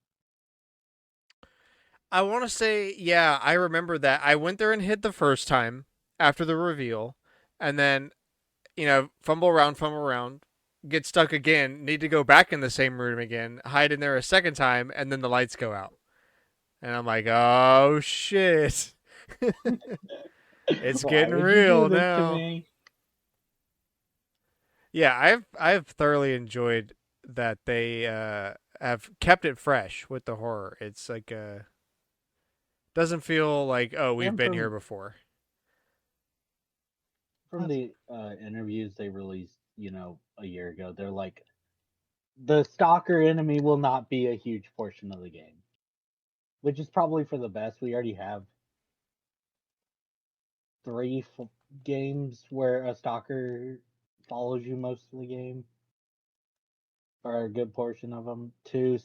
I want to say, yeah, I remember that. I went there and hid the first time after the reveal, and then, fumble around, get stuck again, need to go back in the same room again, hide in there a second time, and then the lights go out. And I'm like, oh shit. It's Why getting would you do real this to now. me? Yeah, I've thoroughly enjoyed that they have kept it fresh with the horror. It's like doesn't feel like, oh, we've And been here before. from That's the interviews they released, a year ago, they're like, the stalker enemy will not be a huge portion of the game, which is probably for the best. We already have three games where a stalker follows you most of the game, or a good portion of them. Three,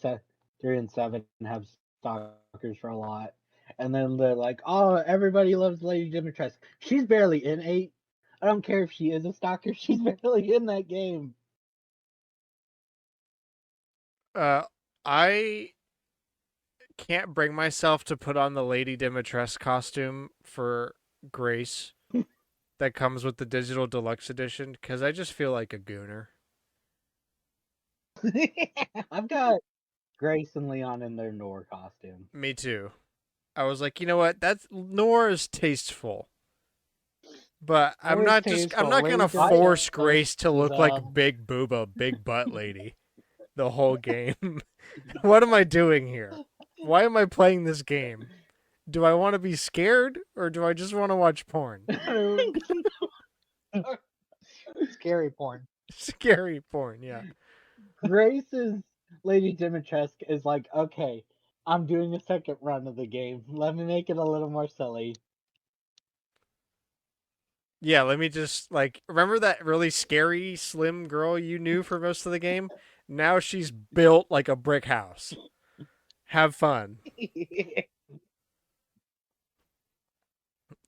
and seven have stalkers for a lot, and then they're like, "Oh, everybody loves Lady Dimitrescu. She's barely in eight. I don't care if she is a stalker. She's barely in that game." Uh, I can't bring myself to put on the Lady Dimitrescu costume for Grace that comes with the digital deluxe edition because I just feel like a gooner. I've got Grace and Leon in their Nor costume. Me too. I was like, you know what? That's Nora's tasteful. But Nora's I'm tasteful. not gonna Lady force Dimitrescu Grace to is look like Big Booba, Big Butt Lady the whole game. What am I doing here? Why am I playing this game? Do I want to be scared or do I just want to watch porn? scary porn. Scary porn, yeah. Grace's Lady Dimitrescu is like, okay, I'm doing a second run of the game. Let me make it a little more silly. Yeah, let me just like remember that really scary slim girl you knew for most of the game? Now she's built like a brick house. Have fun.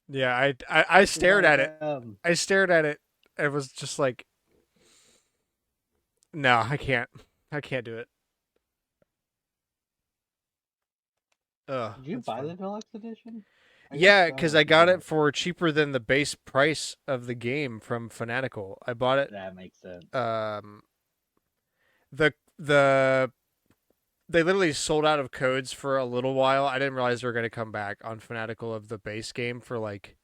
Yeah, I stared at Like, it. I stared at it. It was just like, no, I can't. I can't do it. Ugh, did you that's buy the fun. deluxe edition? I guess Yeah, because so. I got Yeah, it for cheaper than the base price of the game from Fanatical. I bought it. that makes sense. The they literally sold out of codes for a little while. I didn't realize they were going to come back on Fanatical of the base game for like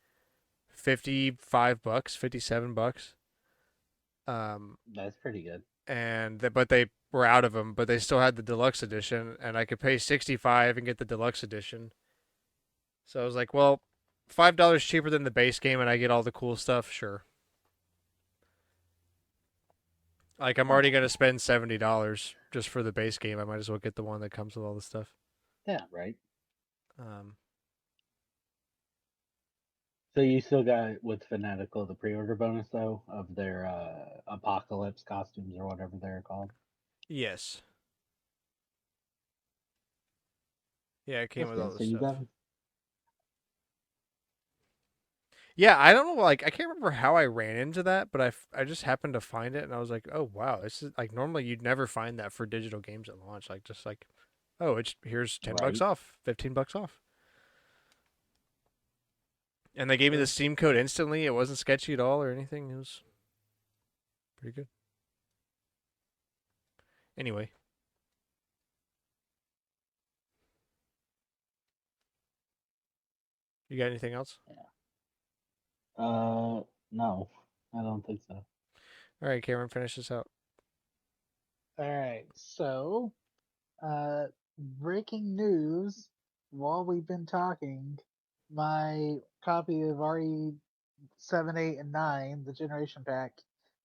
$55, $57. That's pretty good. But they were out of them. But they still had the deluxe edition, and I could pay 65 and get the deluxe edition. So I was like, well, $5 cheaper than the base game, and I get all the cool stuff. Sure. Like I'm already gonna spend $70 just for the base game. I might as well get the one that comes with all the stuff. Yeah, right. Um, So you still got with Fanatical the pre-order bonus though of their apocalypse costumes or whatever they're called. yes. Yeah, it came That's with all good. the So you stuff. got Yeah, I don't know. Like, I can't remember how I ran into that, but I just happened to find it, and I was like, oh wow, this is like normally you'd never find that for digital games at launch. Like, just like, oh, it's here's $10 right. off, $15 off, and they gave me the Sure. Steam code instantly. It wasn't sketchy at all or anything. It was pretty good. Anyway, You got anything else? No, I don't think so. All right, Cameron, finish this out. All right. So, uh, breaking news. While we've been talking, my copy of RE 7, 8, and 9, the Generation Pack,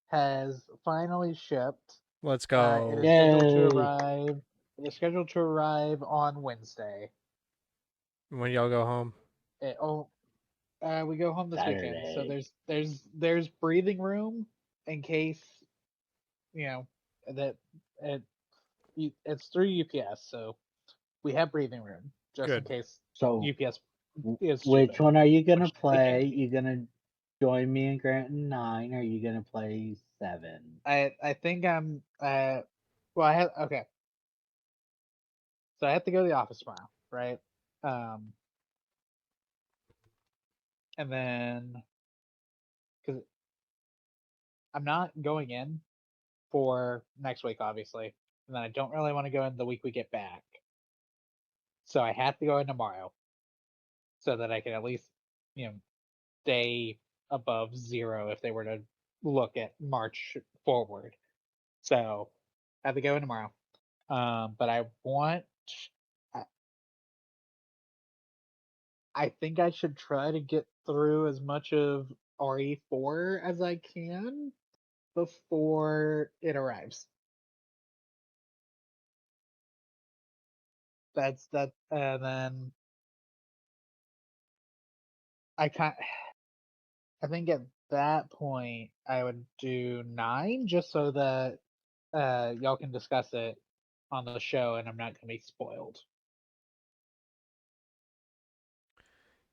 has finally shipped. Let's It go. is scheduled to Yay! arrive. It is scheduled to arrive on Wednesday. When y'all go home. We go home this weekend, so Saturday. there's breathing room in case that it it's through UPS, so we have breathing room just in Good. case So, UPS is which stupid, one are you gonna which they can play? be. You gonna join me in Grant and 9? Or are you gonna play 7? I think I'm well I have okay, so I have to go to the office tomorrow, right? Um, and then because I'm not going in for next week, obviously, and then I don't really want to go in the week we get back. So I have to go in tomorrow so that I can at least, you know, stay above 0 if they were to look at March forward. So I have to go in tomorrow. But I, I think I should try to get through as much of RE4 as I can before it arrives. That's that, and then I can't. I think at that point I would do 9 just so that y'all can discuss it on the show and I'm not gonna be spoiled.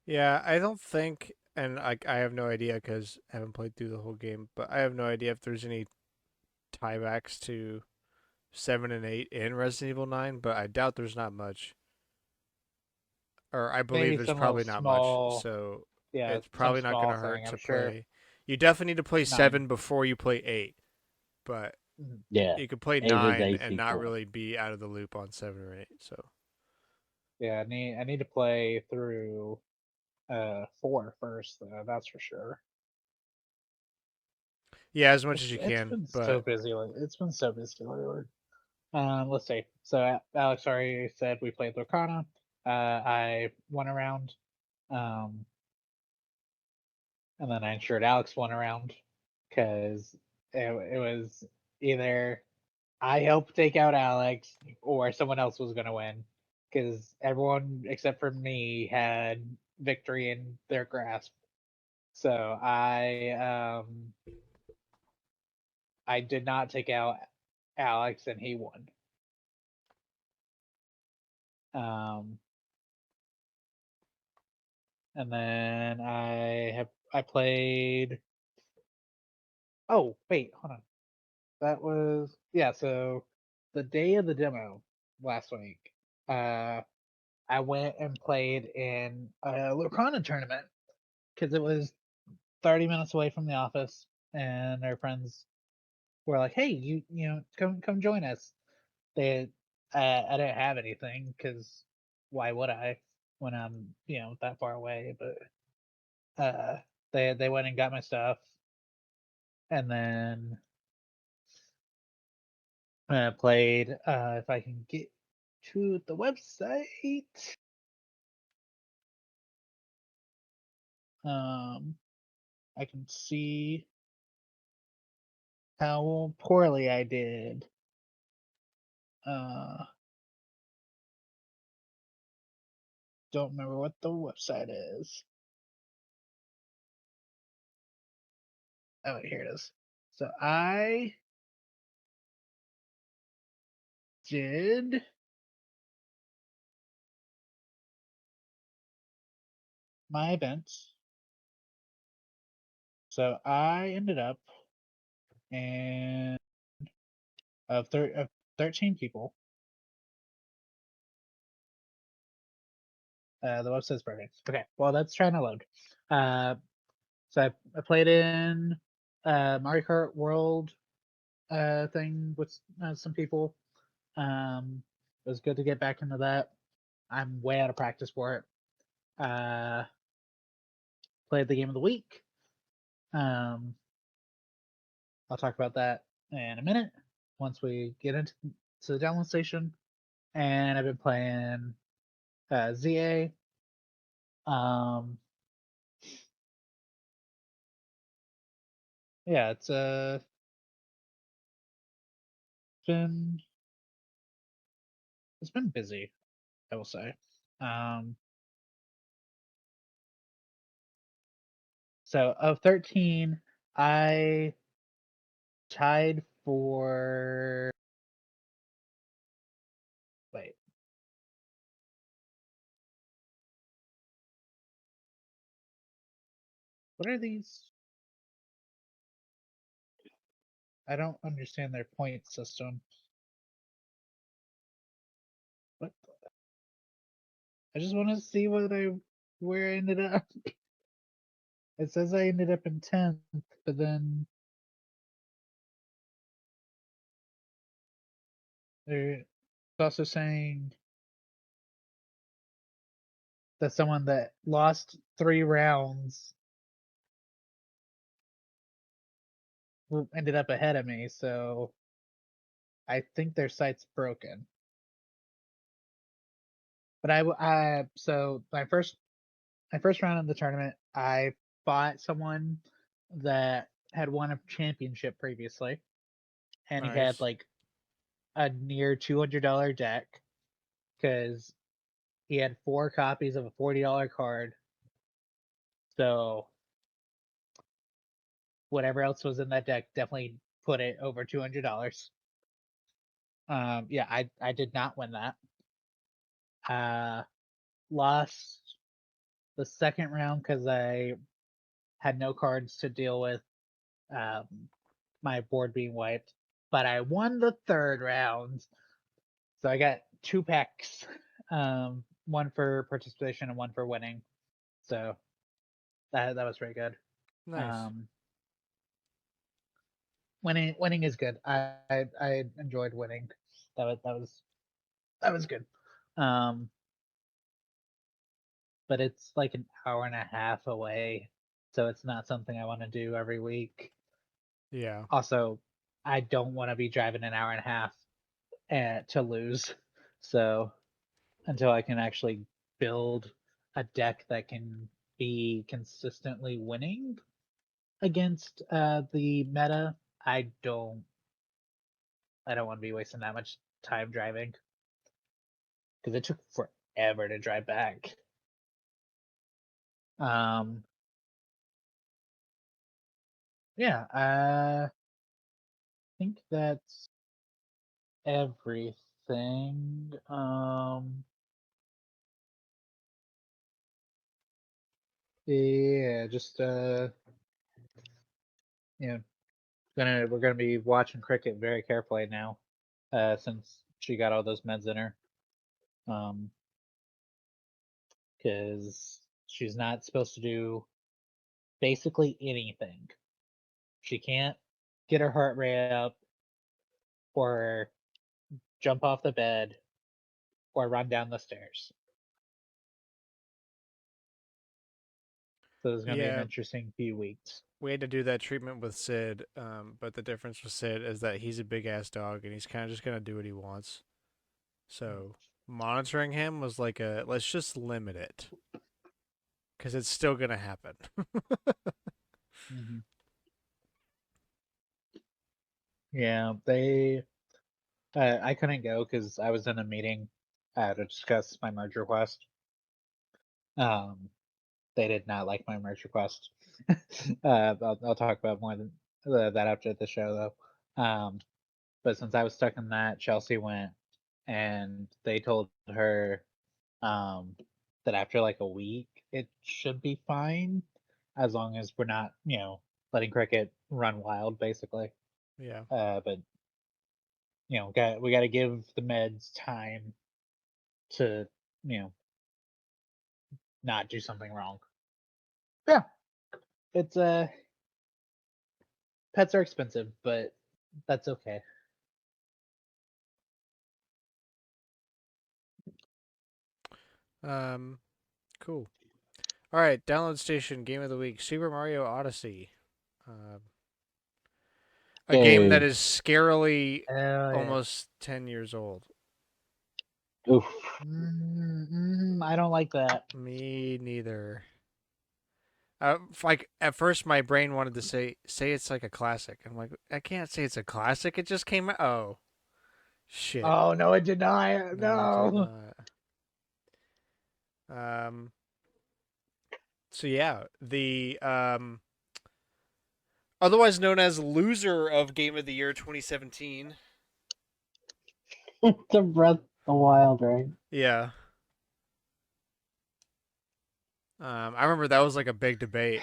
Yeah, I don't think, and I have no idea because I haven't played through the whole game, but I have no idea if there's any tiebacks to 7 and 8 in Resident Evil 9, but I doubt there's not much. Or I believe Maybe there's some little probably not much, small, so yeah, it's some probably not going small to hurt thing. I'm to sure play. You definitely need to play 9. 7 before you play 8, but Mhm. Yeah, you could play 8 is 9 a and not sequel. really be out of the loop on 7 or 8. So, Yeah, I need to play through 4 first, though. That's for sure. yeah, as much as you It's can, been so but busy. It's been so busy lately. Let's see. So Alex already said we played Lorcana. I went around, um, and then I ensured Alex went around because it was either I helped take out Alex or someone else was gonna win because everyone except for me had victory in their grasp. So I did not take out Alex and he won. Um, and then I played. Oh wait, hold on. That was yeah. So the day of the demo last week, uh, I went and played in a Lorcana tournament because it was 30 minutes away from the office, and our friends were like, "Hey, come join us." They I didn't have anything because why would I when I'm that far away? But they went and got my stuff, and then played. If I can get to the website, um, I can see how poorly I did. Uh, don't remember what the website is. Oh, wait, here it is. So I did my events. So I ended up in of 13 people. The website's broken. Okay, well that's trying to load. Uh, so I played in Mario Kart World thing with some people. It was good to get back into that. I'm way out of practice for it. played the game of the week. Um, I'll talk about that in a minute once we get into the download station. And I've been playing ZA. Um, yeah, been it's been busy, I will say. Um, so of 13, I tied for wait, what are these? I don't understand their point system. What? I just want to see where I ended up. It says I ended up in 10th, but then it's also saying that someone that lost 3 rounds ended up ahead of me, so I think their site's broken. But so my first round of the tournament, I fought someone that had won a championship previously, and he had Nice. like a near $200 deck because he had 4 copies of a $40 card. So whatever else was in that deck definitely put it over $200. Yeah, I did not win that. Lost the second round because I had no cards to deal with um, my board being wiped. But I won the third round, so I got 2 packs, one for participation and one for winning. So that was very good. Nice. Um, winning is good. I enjoyed winning. That was good. Um, but it's like an hour and a half away, so it's not something I want to do every week. Yeah. Also, I don't want to be driving an hour and a half to lose. So until I can actually build a deck that can be consistently winning against the meta, I don't want to be wasting that much time driving because it took forever to drive back. Um, yeah, I think that's everything. Yeah, just you know, we're gonna be watching cricket very carefully now, since she got all those meds in her. Um, because she's not supposed to do basically anything. She can't get her heart rate up, or jump off the bed, or run down the stairs. So there's gonna be an Yeah. interesting few weeks. We had to do that treatment with Sid, but the difference with Sid is that he's a big ass dog and he's kind of just gonna do what he wants. So monitoring him was like a let's just limit it because it's still gonna happen. Mm-hmm. Yeah, they. I couldn't go because I was in a meeting to discuss my merge request. Um, they did not like my merge request. I'll talk about more than that after the show, though. But since I was stuck in that, Chelsea went, and they told her um, that after like a week, it should be fine as long as we're not, letting cricket run wild, basically. Yeah. But we got to give the meds time to, you know, not do something wrong. Yeah, it's pets are expensive, but that's okay. Um. Cool. All right, download station game of the week: Super Mario Odyssey. Um, a game that Yay. is scarily Hell yeah. almost 10 years old. Oof. I don't like that. Me neither. Like at first, my brain wanted to say it's like a classic. I'm like, I can't say it's a classic. It just came out. Oh shit! Oh no, it did not. No, it did No. not. Um. So yeah, the otherwise known as loser of Game of the Year 2017. The Breath of the Wild, right? Yeah. I remember that was like a big debate.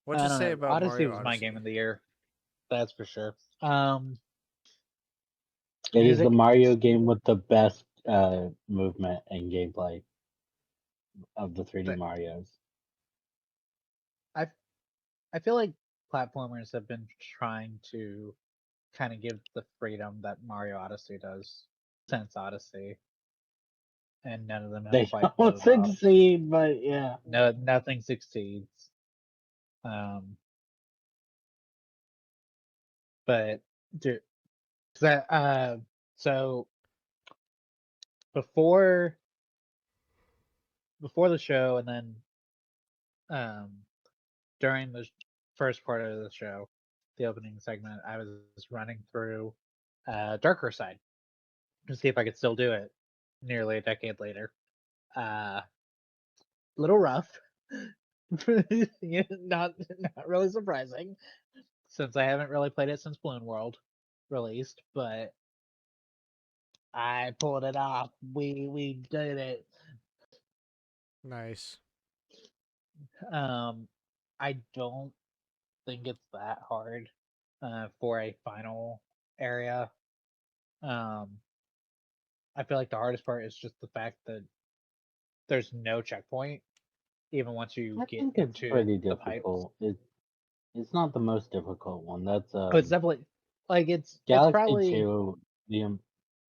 What I to don't say know. about Odyssey Mario was my game Odyssey? of the year. That's for sure. It is the Music. Mario game with the best movement and gameplay of the 3D But Marios. I I feel like platformers have been trying to kind of give the freedom that Mario Odyssey does since Odyssey, and none of them have They quite don't pulled it off. succeed, but yeah. No, nothing succeeds. Um, but do that. So before before the show, and then um, during the first part of the show, the opening segment, I was running through Darker Side to see if I could still do it. Nearly a decade later, little rough. Not really surprising, since I haven't really played it since Balloon World released, but I pulled it off. We did it. Nice. Um, I don't think it's that hard for a final area. Um, I feel like the hardest part is just the fact that there's no checkpoint, even once you I get think it's into pretty the pipes. difficult. It's not the most difficult one. That's Oh, it's definitely like it's Galaxy probably 2, the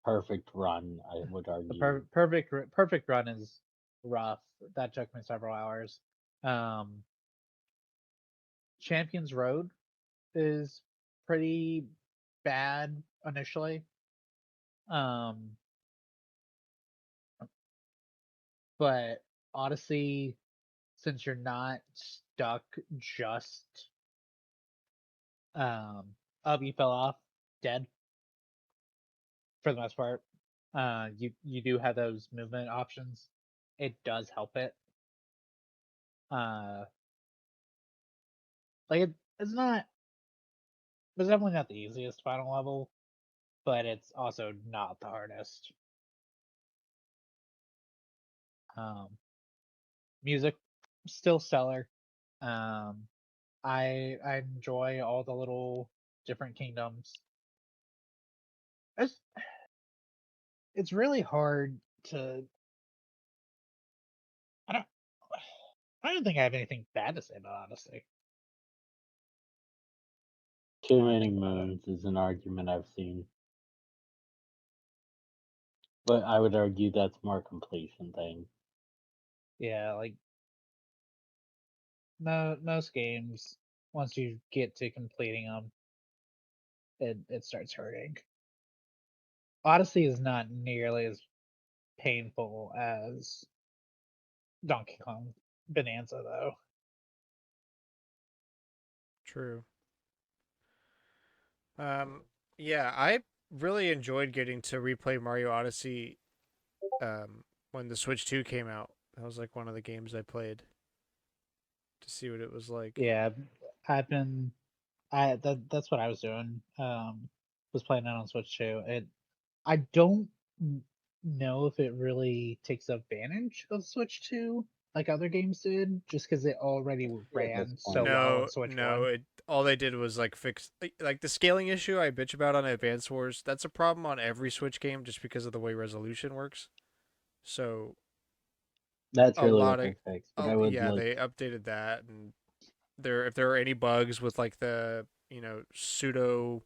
perfect run, I would the argue. perfect run is rough. That took me several hours. Um, Champions Road is pretty bad initially. Um, but Odyssey, since you're not stuck just um up, you fell off, dead for the most part. You do have those movement options. It does help it. Uh, like it's not. It's definitely not the easiest final level, but it's also not the hardest. Um, music still stellar. Um, I enjoy all the little different kingdoms. It's it's really hard to. I don't. I don't think I have anything bad to say about Odyssey. Too Now I many think about it. moons is an argument I've seen. But I would argue that's more a completion thing. Yeah, like most games, once you get to completing them, it starts hurting. Odyssey is not nearly as painful as Donkey Kong Bonanza, though. True. Um, yeah, I really enjoyed getting to replay Mario Odyssey when the Switch 2 came out. That was like one of the games I played to see what it was like. Yeah, I've been that's what I was doing. Was playing it on Switch too. I don't know if it really takes advantage of Switch 2 like other games did, just because it already At this ran so point. well on No, Switch no, 1. it all they did was like fix like the scaling issue I bitch about on Advance Wars. That's a problem on every Switch game just because of the way resolution works. So That's a really what lot of they fixed. But I would yeah, like they updated that, and there if there are any bugs with like the pseudo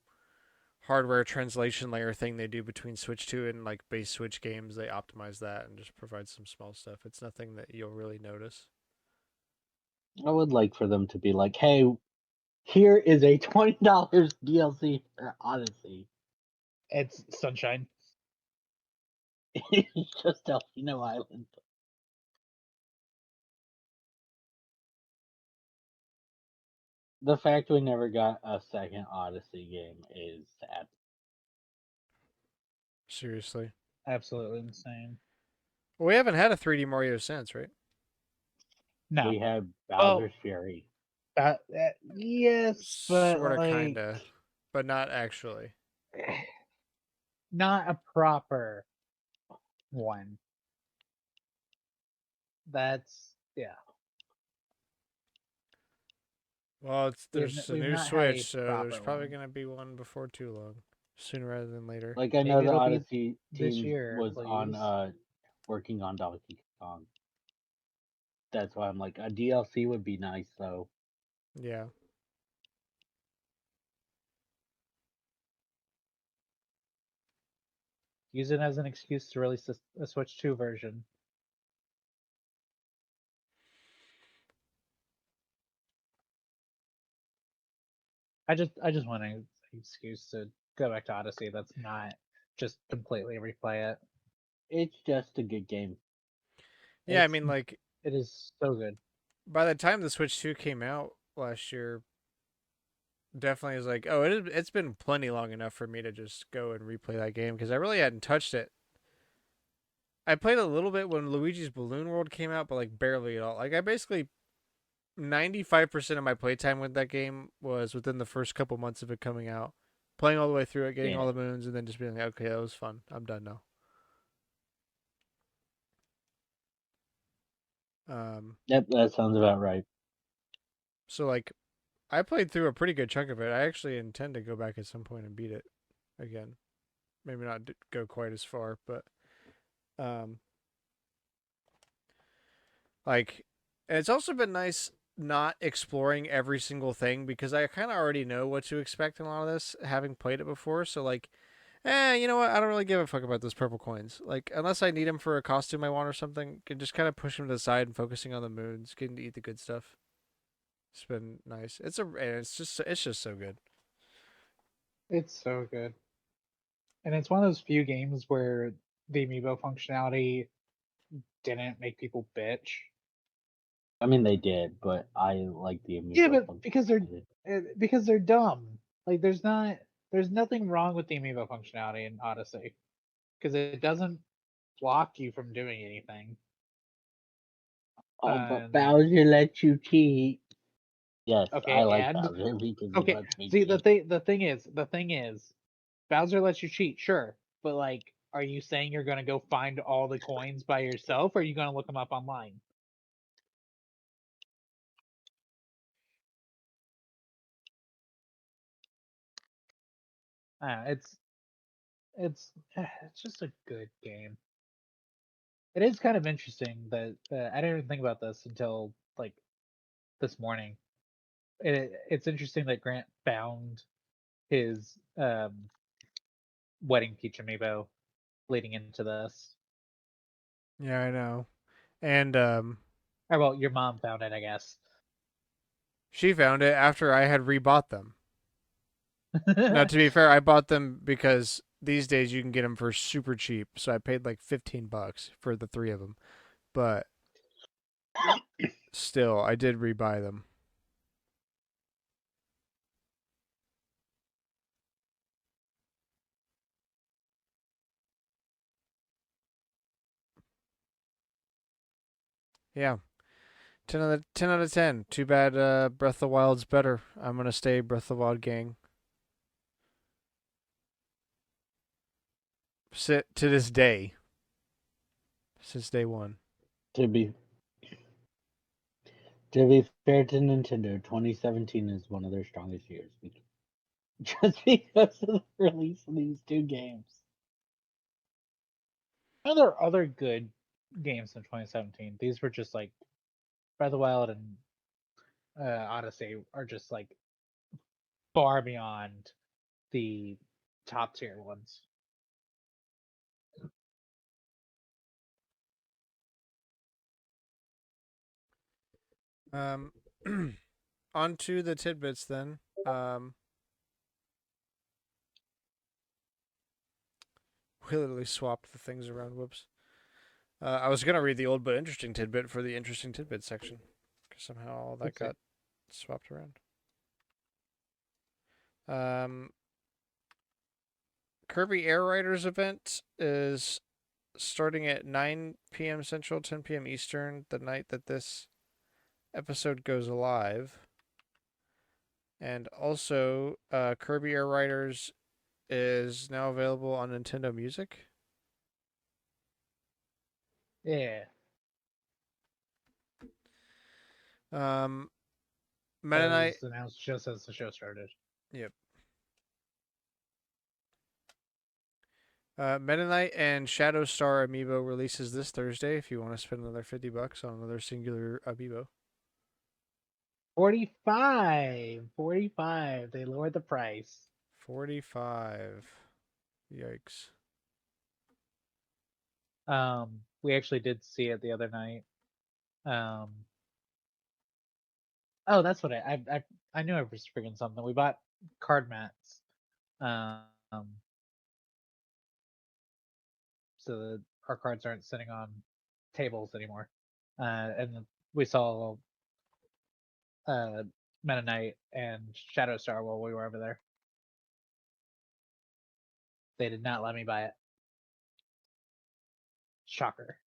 hardware translation layer thing they do between Switch 2 and like base Switch games. They optimize that and just provide some small stuff. It's nothing that you'll really notice. I would like for them to be like, hey, here is a $20 DLC for Odyssey. It's Sunshine. It's just Delfino Island. The fact we never got a second Odyssey game is sad. Seriously. Absolutely insane. Well, we haven't had a 3D Mario since, right? No. We had Well, Bowser's Fury. yes, but Sort of, like kinda, but not actually. not a proper one. That's yeah. Well, We've there's a we've new not had Switch, a so there's proper probably one. gonna be one before too long, sooner rather than later. Like I know Maybe the it'll be Odyssey this team year, was please. on working on Donkey Kong. That's why I'm like a DLC would be nice though. Yeah. Use it as an excuse to release a Switch 2 version. I just want an excuse to go back to Odyssey. That's not just completely replay it. It's just a good game. Yeah, I It's mean, like, it is so good. by the time the Switch 2 came out last year, definitely is like, oh, it's been plenty long enough for me to just go and replay that game because I really hadn't touched it. I played a little bit when Luigi's Balloon World came out, but like barely at all. Like I basically 95% of my playtime with that game was within the first couple months of it coming out, playing all the way through it, getting Yeah. all the moons, and then just being like, okay, that was fun. I'm done now. Yep, that sounds about right. So like, I played through a pretty good chunk of it. I actually intend to go back at some point and beat it again. Maybe not go quite as far, but um, like, and it's also been nice not exploring every single thing because I kind of already know what to expect in a lot of this, having played it before. So like, you know what? I don't really give a fuck about those purple coins. Like, unless I need them for a costume I want or something, can just kind of push them to the side and focusing on the moons, getting to eat the good stuff. It's been nice. It's just so good. It's so good. And it's one of those few games where the amiibo functionality didn't make people bitch. I mean they did, but I like the Yeah, amiibo but functionality. because they're dumb. Like there's nothing wrong with the amiibo functionality in Odyssey because it doesn't block you from doing anything. Oh, but And Bowser lets you cheat. Yes, I okay, like and Bowser because he okay. lets me See, cheat. the thing is, Bowser lets you cheat, sure, but like, are you saying you're gonna go find all the coins by yourself, or are you gonna look them up online? It's it's just a good game. It is kind of interesting that I didn't even think about this until like this morning. It's interesting that Grant found his wedding peach amiibo leading into this. Yeah, I know. And Or well, your mom found it, I guess. she found it after I had rebought them. Now, to be fair, I bought them because these days you can get them for super cheap. So I paid like $15 for the three of them. But still, I did rebuy them. Yeah. 10 out of 10. Too bad Breath of the Wild's better. I'm going to stay Breath of the Wild gang. Sit to this day. Since day one. To be to be fair to Nintendo, 2017 is one of their strongest years. Just because of the release of these two games. And there are other good games in 2017. These were just like Breath of the Wild and Odyssey are just like far beyond the top tier ones. Um, on to the tidbits then. We literally swapped the things around. Whoops. I was gonna read the old but interesting tidbit for the interesting tidbit section, because somehow all that Oopsie. got swapped around. Um, Kirby Air Riders event is starting at 9 p.m. Central, 10 p.m. Eastern, the night that this episode goes live. And also, Kirby Air Riders is now available on Nintendo Music. Yeah. Meta That Knight. was announced just as the show started. Yep. Meta Knight and Shadow Star amiibo releases this Thursday. If you want to spend another $50 on another singular amiibo. 45. 45. They lowered the price. 45. Yikes. We actually did see it the other night. Oh, that's what I knew I was freaking something. We bought card mats. Um, so that our cards aren't sitting on tables anymore. And we saw Meta Knight and Shadow Star while we were over there. They did not let me buy it. Shocker.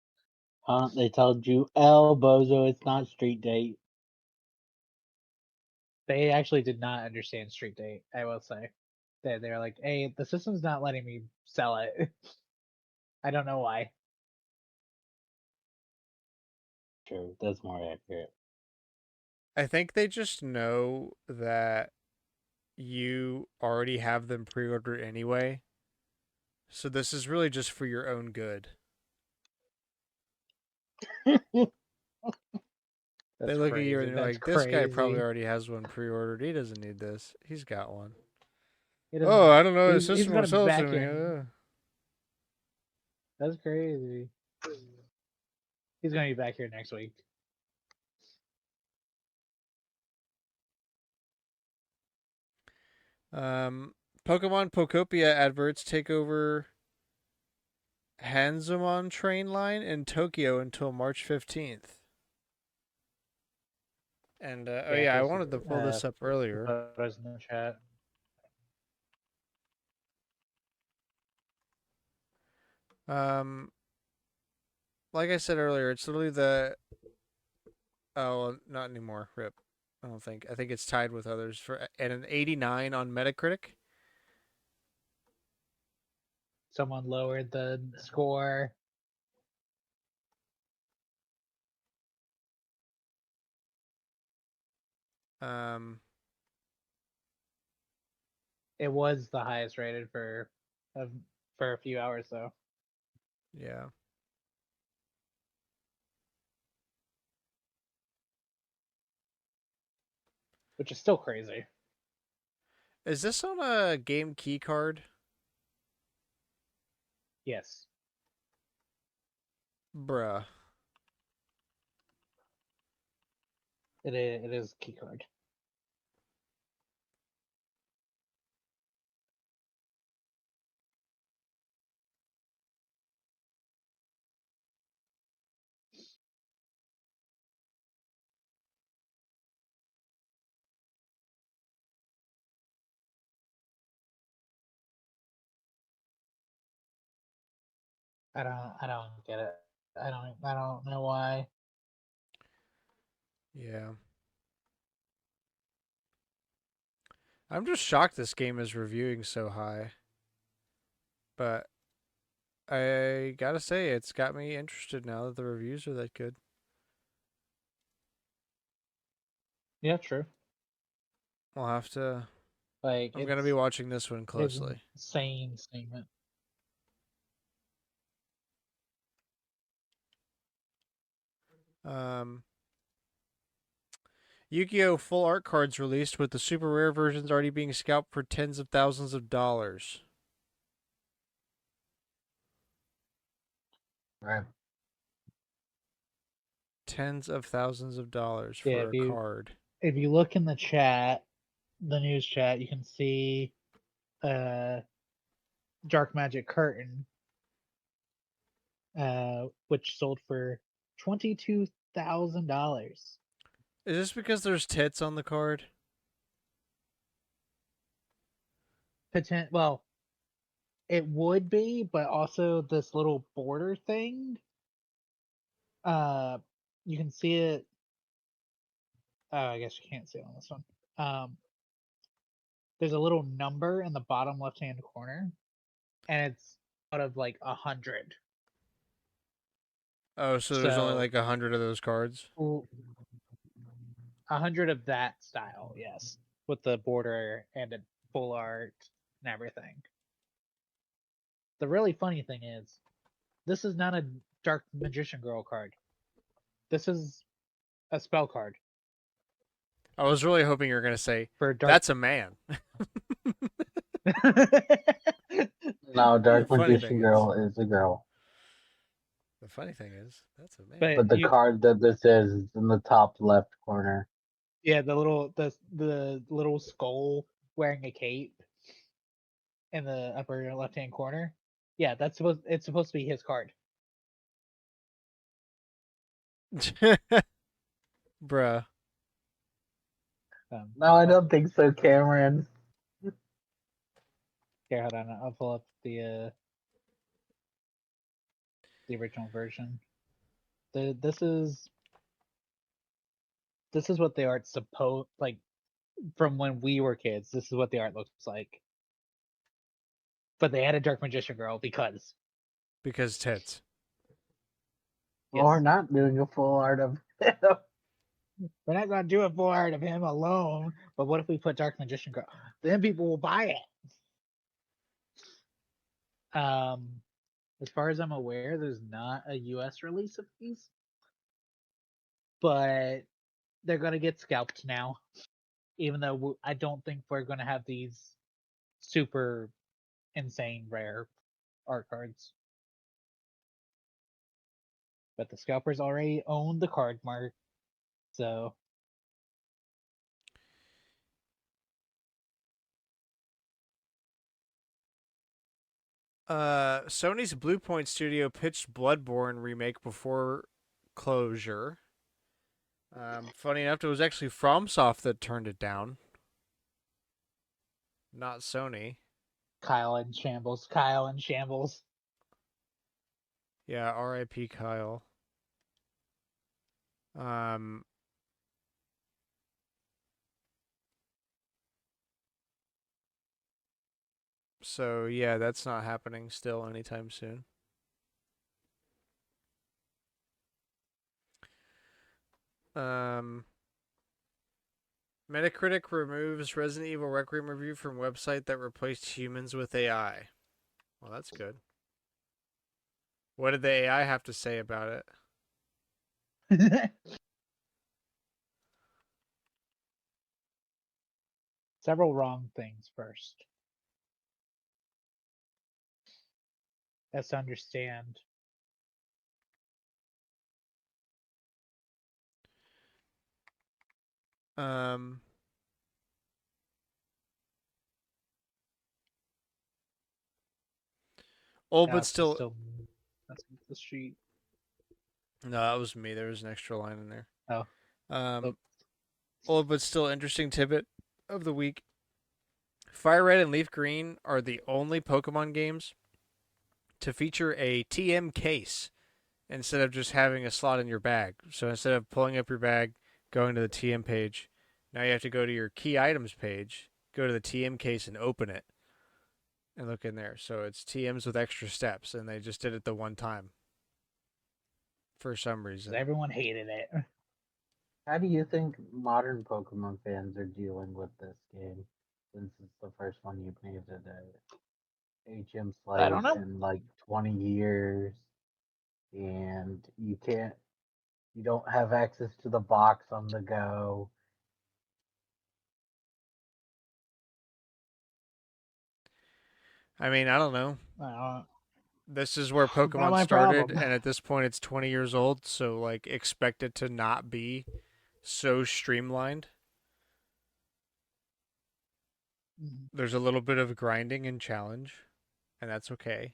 Huh? They told you, L bozo, it's not street date. They actually did not understand Street Date, I will say. They were like, hey, the system's not letting me sell it. I don't know why. True, that's more accurate. I think they just know that you already have them pre-ordered anyway. So this is really just for your own good. They That's look at you and crazy. they're That's like, this guy crazy. probably already has one pre-ordered. He doesn't need this. He's got one. He Oh, doesn't. I don't know. The He's system gonna will be sell it to back me. in. That's crazy. He's gonna be back here next week. Pokemon Pokopia adverts take over Hanzomon train line in Tokyo until March 15th. And, oh Yeah, yeah, I posted wanted to pull this up the earlier. photos in the chat. Um, like I said earlier, it's literally the. Oh, well, not anymore. Rip. I don't think. I think it's tied with others for at an 89 on Metacritic. Someone lowered the score. Um, It was the highest rated for a few hours though. yeah. Which is still crazy. Is this on a game key card? Yes. Bruh. It is key card. I don't get it. I don't know why. Yeah. I'm just shocked this game is reviewing so high. But I gotta say, it's got me interested now that the reviews are that good. Yeah, true. We'll have to. Like I'm gonna be watching this one it's closely. insane statement. Um, Yu-Gi-Oh! Full art cards released with the super rare versions already being scalped for tens of thousands of dollars. Right. Tens of thousands of dollars Yeah, for a card. if you look in the chat, the news chat, you can see Dark Magic Curtain, which sold for $22,000. Is this because there's tits on the card? Well, it would be, but also this little border thing. You can see it. Oh, I guess you can't see it on this one. There's a little number in the bottom left-hand corner, and it's out of like 100. Oh, so there's only So like 100 of those cards? 100 of that style, yes, with the border and a full art and everything. The really funny thing is, this is not a Dark Magician Girl card. This is a spell card I was really hoping you were going to say, for Dark. that's a man. No, The Dark funny thing Magician Girl is a girl. The funny thing is, that's a man. But But the card that this is in the top left corner. yeah, the little skull wearing a cape in the upper left hand corner. Yeah, it's supposed to be his card. Bruh. No, I don't think so, Cameron. Here, hold on. I'll pull up the original version. This is what the art's supposed like from when we were kids. This is what the art looks like. But they added Dark Magician Girl because Tits. Yes. We're not doing a full art of him. We're not gonna do a full art of him alone. But what if we put Dark Magician Girl? Then people will buy it. As far as I'm aware, there's not a US release of these, but they're gonna get scalped now. Even though I don't think we're gonna have these super insane rare art cards. But the scalpers already own the card mark, so Sony's Bluepoint Studio pitched Bloodborne remake before closure. Funny enough, it was actually FromSoft that turned it down, not Sony. Kyle in shambles. Kyle in shambles. Yeah, R.I.P. Kyle. So yeah, that's not happening still anytime soon. Metacritic removes Resident Evil Requiem review from website that replaced humans with AI. Well, that's good. What did the AI have to say about it? Several wrong things first. That's to understand. Old Now but it's just still. that's the sheet. No, that was me. There was an extra line in there. Oh. Old but still interesting tidbit of the week. Fire Red and Leaf Green are the only Pokemon games to feature a TM case instead of just having a slot in your bag. So instead of pulling up your bag, going to the TM page, now you have to go to your key items page, go to the TM case and open it and look in there. So it's TMs with extra steps, and they just did it the one time for some reason. Everyone hated it. How do you think modern Pokemon fans are dealing with this game? Since it's the first one you've made it a HM slate I don't know. in like 20 years, and you don't have access to the box on the go. I mean, I don't know. this is where Not Pokemon my started, problem. and at this point it's 20 years old, so like expect it to not be so streamlined. Mhm. There's a little bit of grinding and challenge, and that's okay.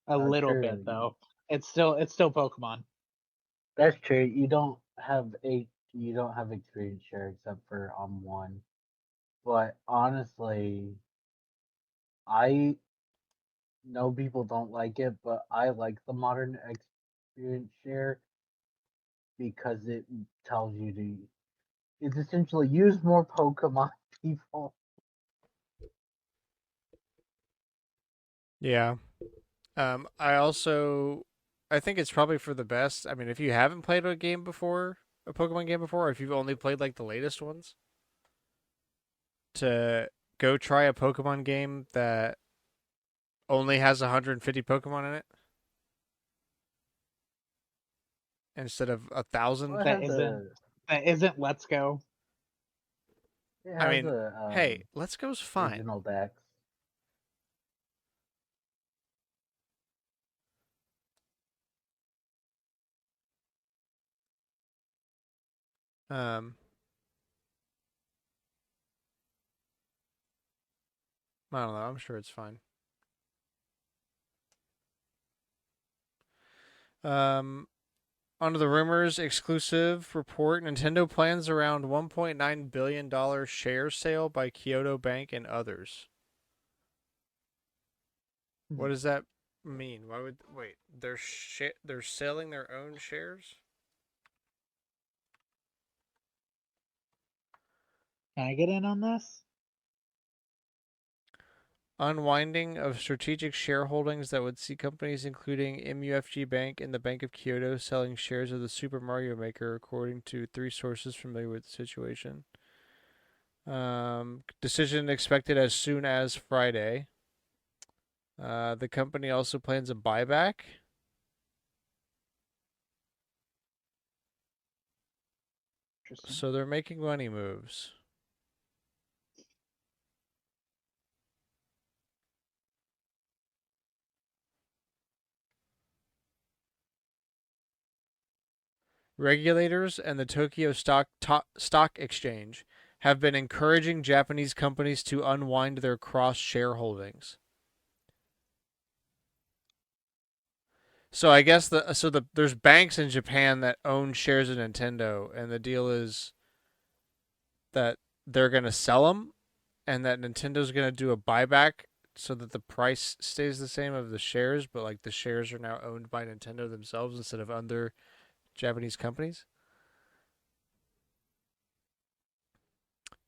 A little bit True. though. It's still Pokemon. That's true. You don't have experience share except for on one. But honestly, I know people don't like it, but I like the modern experience share because it tells you to. It's essentially use more Pokemon, people. Yeah. I think it's probably for the best. I mean, if you haven't played a game before, a Pokemon game before, or if you've only played like the latest ones, to go try a Pokemon game that only has 150 Pokemon in it instead of 1,000. Well, That isn't Let's Go. it I has mean, a hey, Let's Go's fine. regional dex. Um, I don't know. I'm sure it's fine. Um, Under the rumors exclusive report, Nintendo plans around $1.9 billion share sale by Kyoto Bank and others. What does that mean? Why would wait? They're selling their own shares? Can I get in on this? Unwinding of strategic shareholdings that would see companies including MUFG Bank and the Bank of Kyoto selling shares of the Super Mario Maker, according to three sources familiar with the situation. Decision expected as soon as Friday. The company also plans a buyback. Interesting. So they're making money moves. Regulators and the Tokyo Stock Exchange have been encouraging Japanese companies to unwind their cross shareholdings. So I guess there's banks in Japan that own shares of Nintendo, and the deal is that they're gonna sell them, and that Nintendo's gonna do a buyback so that the price stays the same of the shares, but like the shares are now owned by Nintendo themselves instead of other Japanese companies.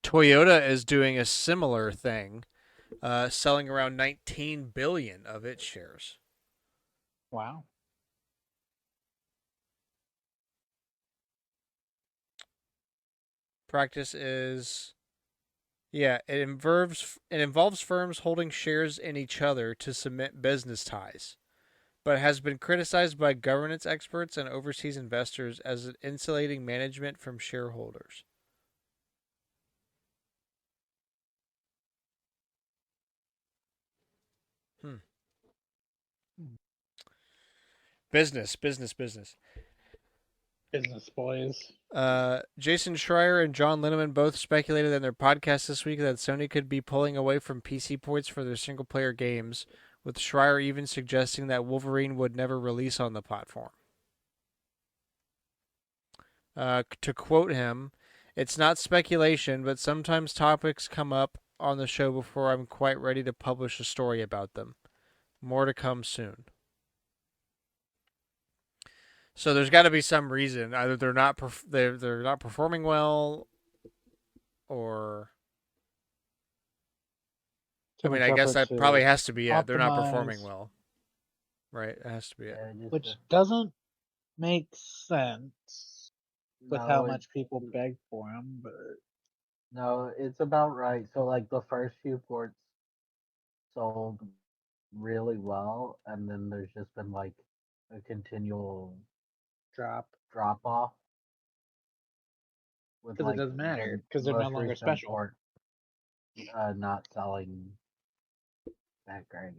Toyota is doing a similar thing, selling around 19 billion of its shares. Wow. Practice is yeah, it involves firms holding shares in each other to cement business ties, but has been criticized by governance experts and overseas investors as insulating management from shareholders. Hmm. Hmm. Business, business, business. Business boys. Jason Schreier and John Linneman both speculated in their podcast this week that Sony could be pulling away from PC ports for their single player games, with Schreier even suggesting that Wolverine would never release on the platform. To quote him, it's not speculation, but sometimes topics come up on the show before I'm quite ready to publish a story about them. More to come soon. So there's got to be some reason. Either they're not performing well, or I Too mean, much I guess effort that probably to has to be it. They're not performing optimize, well, right? It has to be it. Yeah, just which doesn't make sense with how no, much people beg for them, but no, it's about right. So like the first few ports sold really well, and then there's just been like a continual drop drop off with because it like doesn't the matter because they're no most longer recent special. port not selling that great.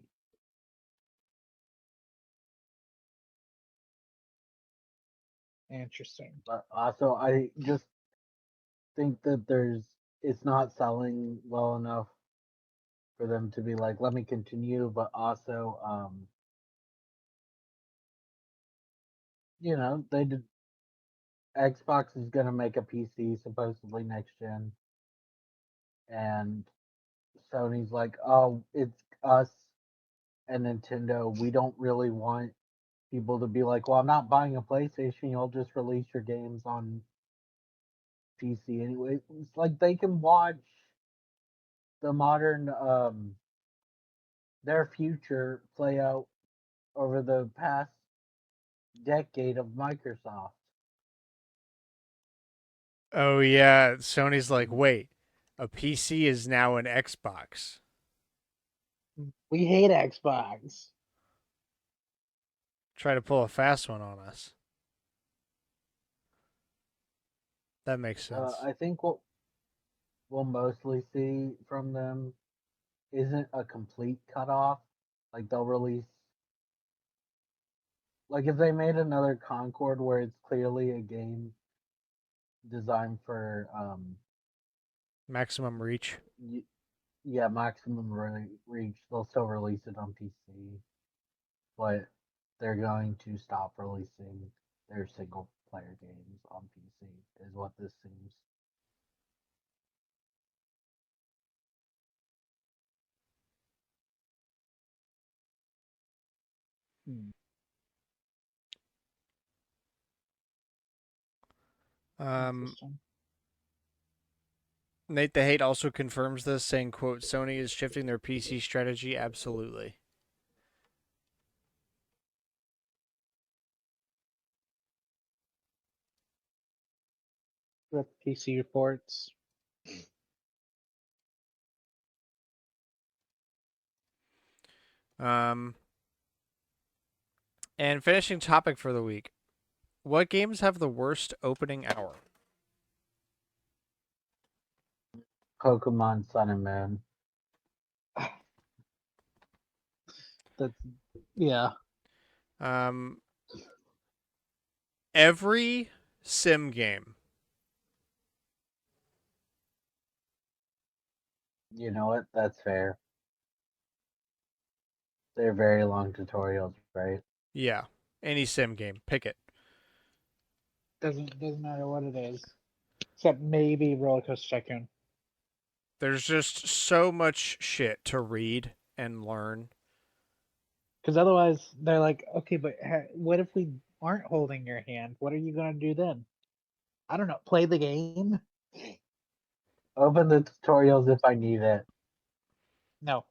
Interesting. But also, I just think that it's not selling well enough for them to be like, let me continue. But also, they did. Xbox is gonna make a PC supposedly next gen, and Sony's like, oh, it's us and Nintendo. We don't really want people to be like, well, I'm not buying a PlayStation. You'll just release your games on PC anyway. It's like they can watch the modern their future play out over the past decade of Microsoft. Oh yeah, Sony's like, And wait, a PC is now an Xbox. We hate Xbox. Try to pull a fast one on us. That makes sense. I think what we'll mostly see from them isn't a complete cutoff. Like they'll release, like if they made another Concord where it's clearly a game designed for Maximum reach. yeah, maximum reach, they'll still release it on PC, but they're going to stop releasing their single player games on PC, is what this seems. Hmm, Um, interesting. Nate the Hate also confirms this, saying, "quote Sony is shifting their PC strategy absolutely." Rip PC reports. Um, and finishing topic for the week: what games have the worst opening hour? Pokemon Sun and Moon. That's yeah. Um, every sim game. You know what? That's fair. They're very long tutorials, right? Yeah, any sim game. Pick it. Doesn't matter what it is. Except maybe Roller Coaster Tycoon. There's just so much shit to read and learn. Because otherwise, they're like, okay, but what if we aren't holding your hand? What are you gonna do then? I don't know. Play the game? Open the tutorials if I need it. No.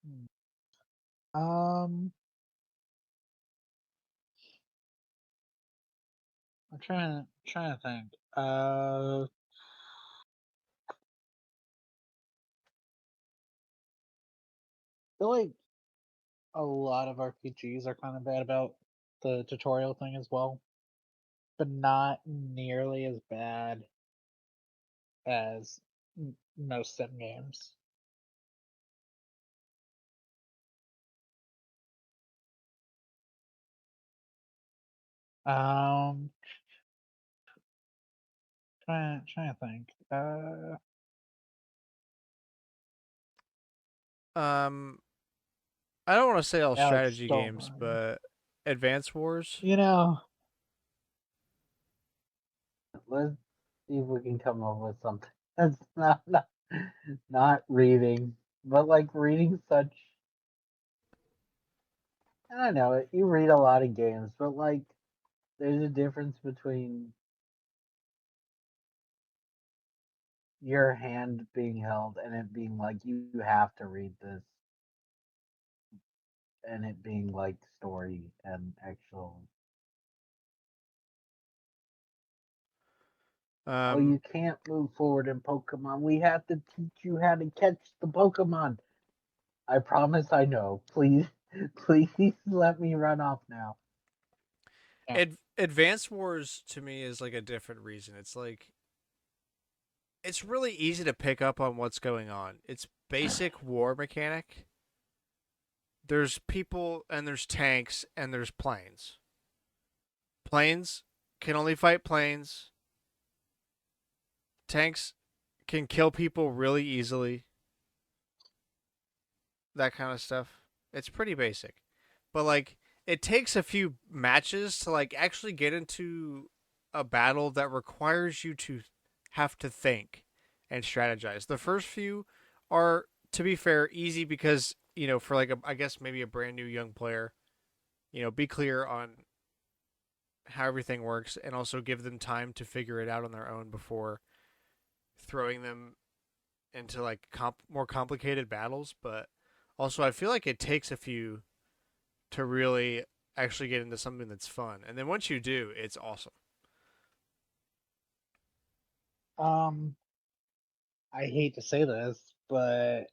Hmm. I'm trying to think. I feel like a lot of RPGs are kind of bad about the tutorial thing as well, but not nearly as bad as most sim games. Um, trying to think. Um, I don't want to say all Alex, strategy don't games, mind. but Advance Wars. You know, Let's see if we can come up with something that's not reading, but like reading such. I don't know. You read a lot of games, but like there's a difference between your hand being held and it being like you have to read this, and it being like story and actual. Oh, Um, you can't move forward in Pokemon. We have to teach you how to catch the Pokemon. I promise I know. Please, please let me run off now. yeah. Advance Wars to me is like a different reason. It's like it's really easy to pick up on what's going on. It's basic war mechanic, there's people and there's tanks and there's planes. Planes can only fight planes. Tanks can kill people really easily. That kind of stuff. It's pretty basic. But like it takes a few matches to like actually get into a battle that requires you to have to think and strategize. The first few are, to be fair, easy because, for like I guess maybe a brand new young player, be clear on how everything works and also give them time to figure it out on their own before throwing them into like more complicated battles. But also I feel like it takes a few to really actually get into something that's fun. And then once you do, it's awesome. Um, I hate to say this, but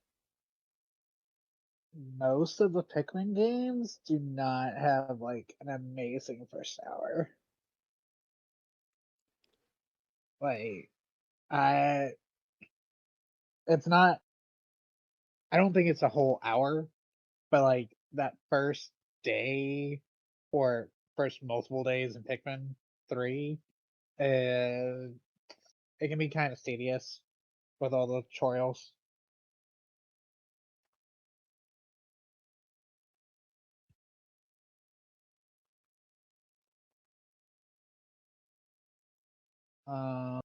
most of the Pikmin games do not have like an amazing first hour. Like, I, it's not. I don't think it's a whole hour, but like that first day or first multiple days in Pikmin 3, uh, it can be kind of tedious with all the tutorials. Uh,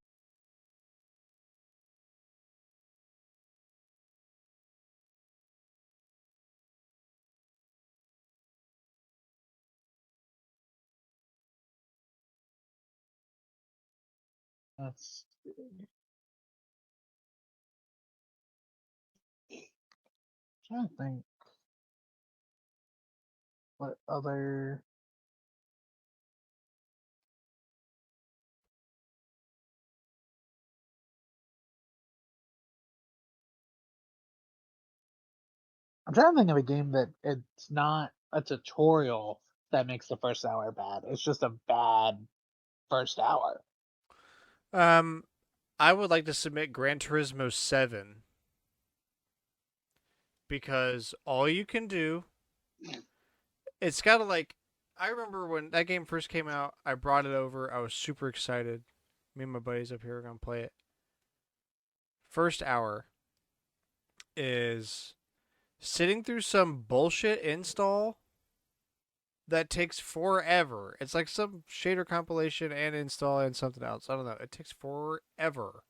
let's see. Trying to think what other. I'm trying to think of a game that it's not a tutorial that makes the first hour bad. It's just a bad first hour. Um, I would like to submit Gran Turismo 7 because all you can do, it's got to like, I remember when that game first came out, I brought it over. I was super excited. Me and my buddies up here are going to play it. First hour is sitting through some bullshit install that takes forever. It's like some shader compilation and install and something else. I don't know. It takes forever.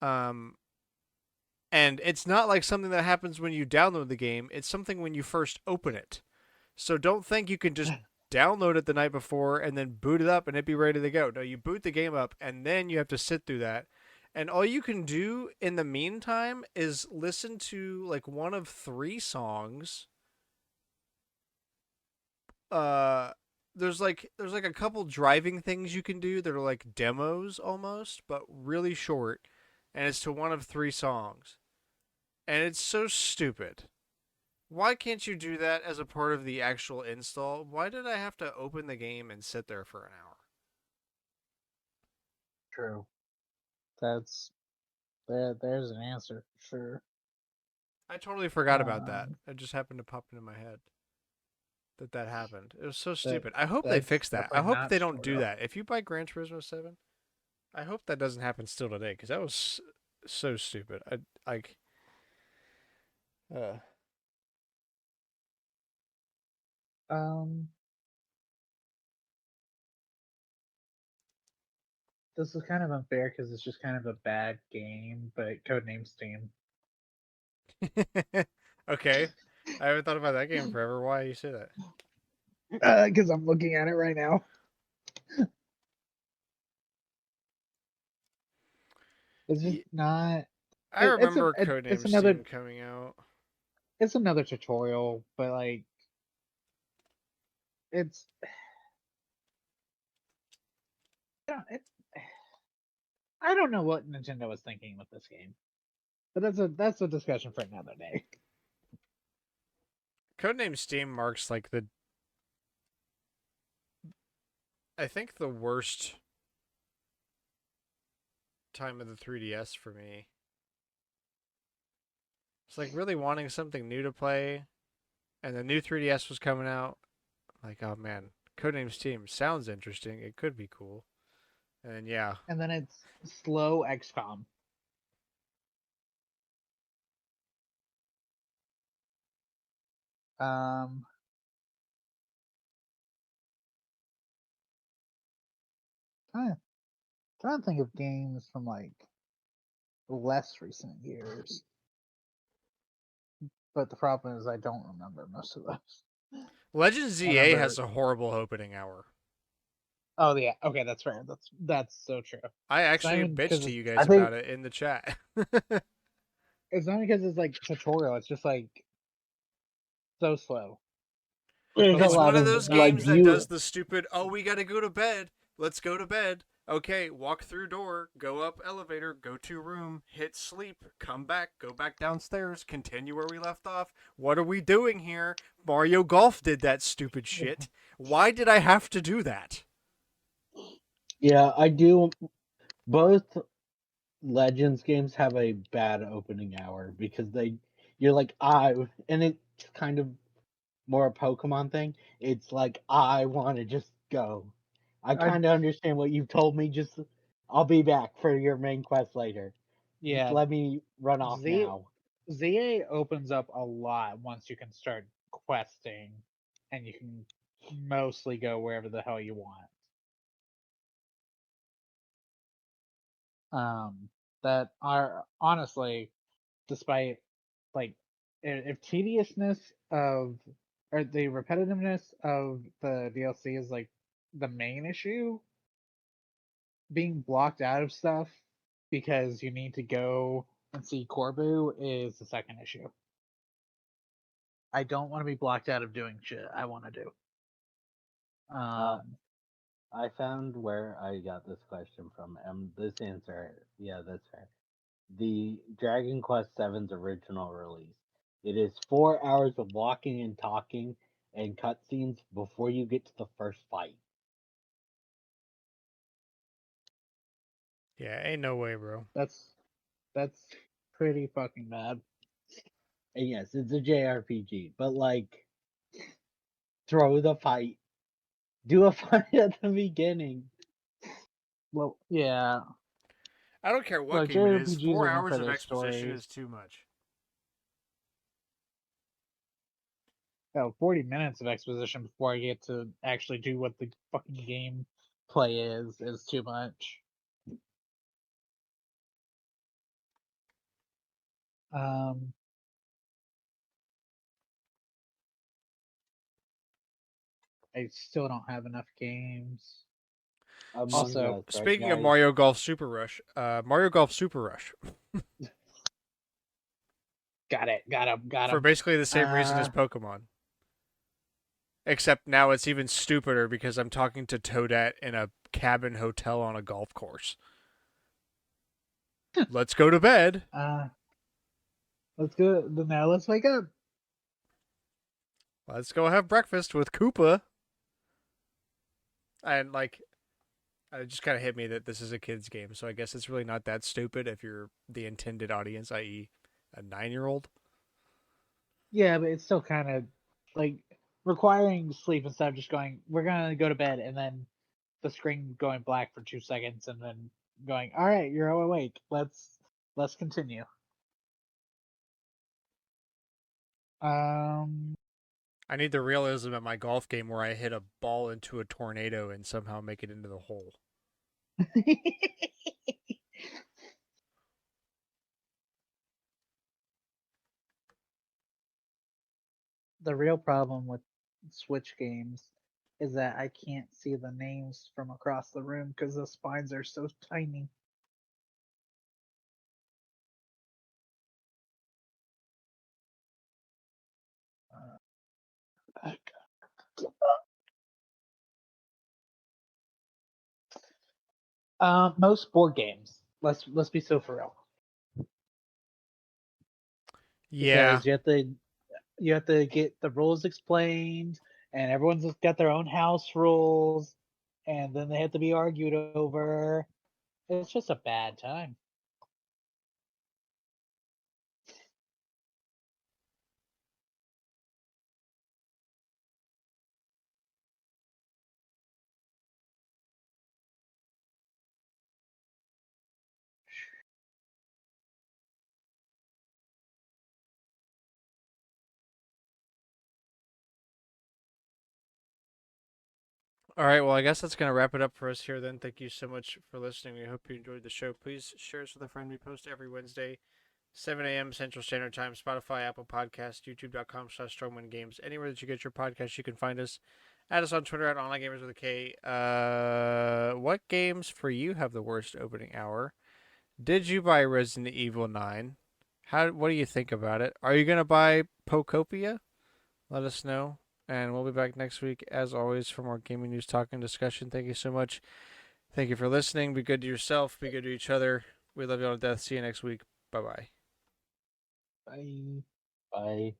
Um, and it's not like something that happens when you download the game. It's something when you first open it. So don't think you can just download it the night before and then boot it up and it be ready to go. No, you boot the game up and then you have to sit through that. And all you can do in the meantime is listen to like one of three songs. uh there's like a couple driving things you can do that are like demos almost, but really short, and it's to one of three songs. And it's so stupid. Why can't you do that as a part of the actual install? Why did I have to open the game and sit there for an hour? True. That's there. There's an answer for sure. I totally forgot about that. Um, It just happened to pop into my head that happened. It was so that stupid. I hope they that's fix that. I definitely hope not they don't do tutorial. that. If you buy Gran Turismo 7, I hope that doesn't happen still today, because that was so stupid. I like uh Um, this is kind of unfair because it's just kind of a bad game, but Codename Steam. Okay. I haven't thought about that game forever. Why you say that? Because I'm looking at it right now. It's just not. I remember It's Codename another Steam coming out. tutorial, but like it's it, I don't know what Nintendo was thinking with this game, but that's a discussion for another day. Codename Steam marks like I think the worst time of the 3DS for me. It's like really wanting something new to play, and the new 3DS was coming out. Like, oh man, Codenames Team sounds interesting. It could be cool. And yeah, And then it's slow XCOM. Um, trying to think of games from like less recent years, but the problem is I don't remember most of those. Legend I ZA remember. has a horrible opening hour. Oh yeah, okay, that's fair. That's so true. I It's not actually even bitched because to you I guys think about it in the chat. it's not because it's like tutorial. It's just like so slow. there's So a It's like lot one of of those not like games even. that does you. the stupid, oh, we gotta go to bed. Let's go to bed. Okay, walk through door, go up elevator, go to room, hit sleep, come back, go back downstairs, continue where we left off. What are we doing here? Mario Golf did that stupid shit. Why did I have to do that? Yeah, I do. Both Legends games have a bad opening hour because you're like and it's kind of more a Pokemon thing. It's like I want to just go. I I kind of understand what you've told me. Just I'll be back for your main quest later. Just yeah. let me run off Z now. ZA opens up a lot once you can start questing, and you can mostly go wherever the hell you want. Um, that are honestly, despite like if tediousness of or the repetitiveness of the DLC is like the main issue, being blocked out of stuff because you need to go and see Corbu is the second issue. I don't want to be blocked out of doing shit I want to do. Uh, Um, I found where I got this question from, and this answer, yeah, that's fair. The Dragon Quest VII's original release. It is 4 hours of walking and talking and cutscenes before you get to the first fight. Yeah, ain't no way, bro. that's pretty fucking bad. And yes, it's a JRPG, but like, throw the fight. Do a fight at the beginning. Well, yeah. I don't care what Look, game it is. JRPGs Four are known hours for of their exposition stories. is too much. Oh, 40 minutes of exposition before I get to actually do what the fucking game play is too much. Um, I still don't have enough games. Among Also, Us, right, Speaking of guys? Mario Golf Super Rush, Mario Golf Super Rush, got for him. basically the same reason as Uh, Pokemon. Except now it's even stupider because I'm talking to Toadette in a cabin hotel on a golf course. Let's go to bed. uh, let's go. Now let's wake up. Let's go have breakfast with Koopa. And like, it just kind of hit me that this is a kid's game, so I guess it's really not that stupid if you're the intended audience, i.e., a 9-year-old. Yeah, but it's still kind of like requiring sleep instead of just going, we're gonna go to bed, and then the screen going black for 2 seconds, and then going, all right, you're awake. Let's continue. Um, I need the realism at my golf game where I hit a ball into a tornado and somehow make it into the hole. the real problem with Switch games is that I can't see the names from across the room because the spines are so tiny. Most board games. Let's be so for real. Yeah, Because you have to get the rules explained, and everyone's just got their own house rules, and then they have to be argued over. It's just a bad time. All right, well, I guess that's going to wrap it up for us here then. Thank you so much for listening. We hope you enjoyed the show. Please share us with a friend. We post every Wednesday, 7 a.m. Central Standard Time, Spotify, Apple Podcasts, youtube.com/StormwindGames. Anywhere that you get your podcast, you can find us. Add us on Twitter at OnlineGamers with a K. What games for you have the worst opening hour? Did you buy Resident Evil 9? What do you think about it? Are you going to buy Pocopia? Let us know. And we'll be back next week, as always, for more gaming news, talk, and discussion. Thank you so much. Thank you for listening. Be good to yourself. Be good to each other. We love you all to death. See you next week. Bye-bye. Bye. Bye.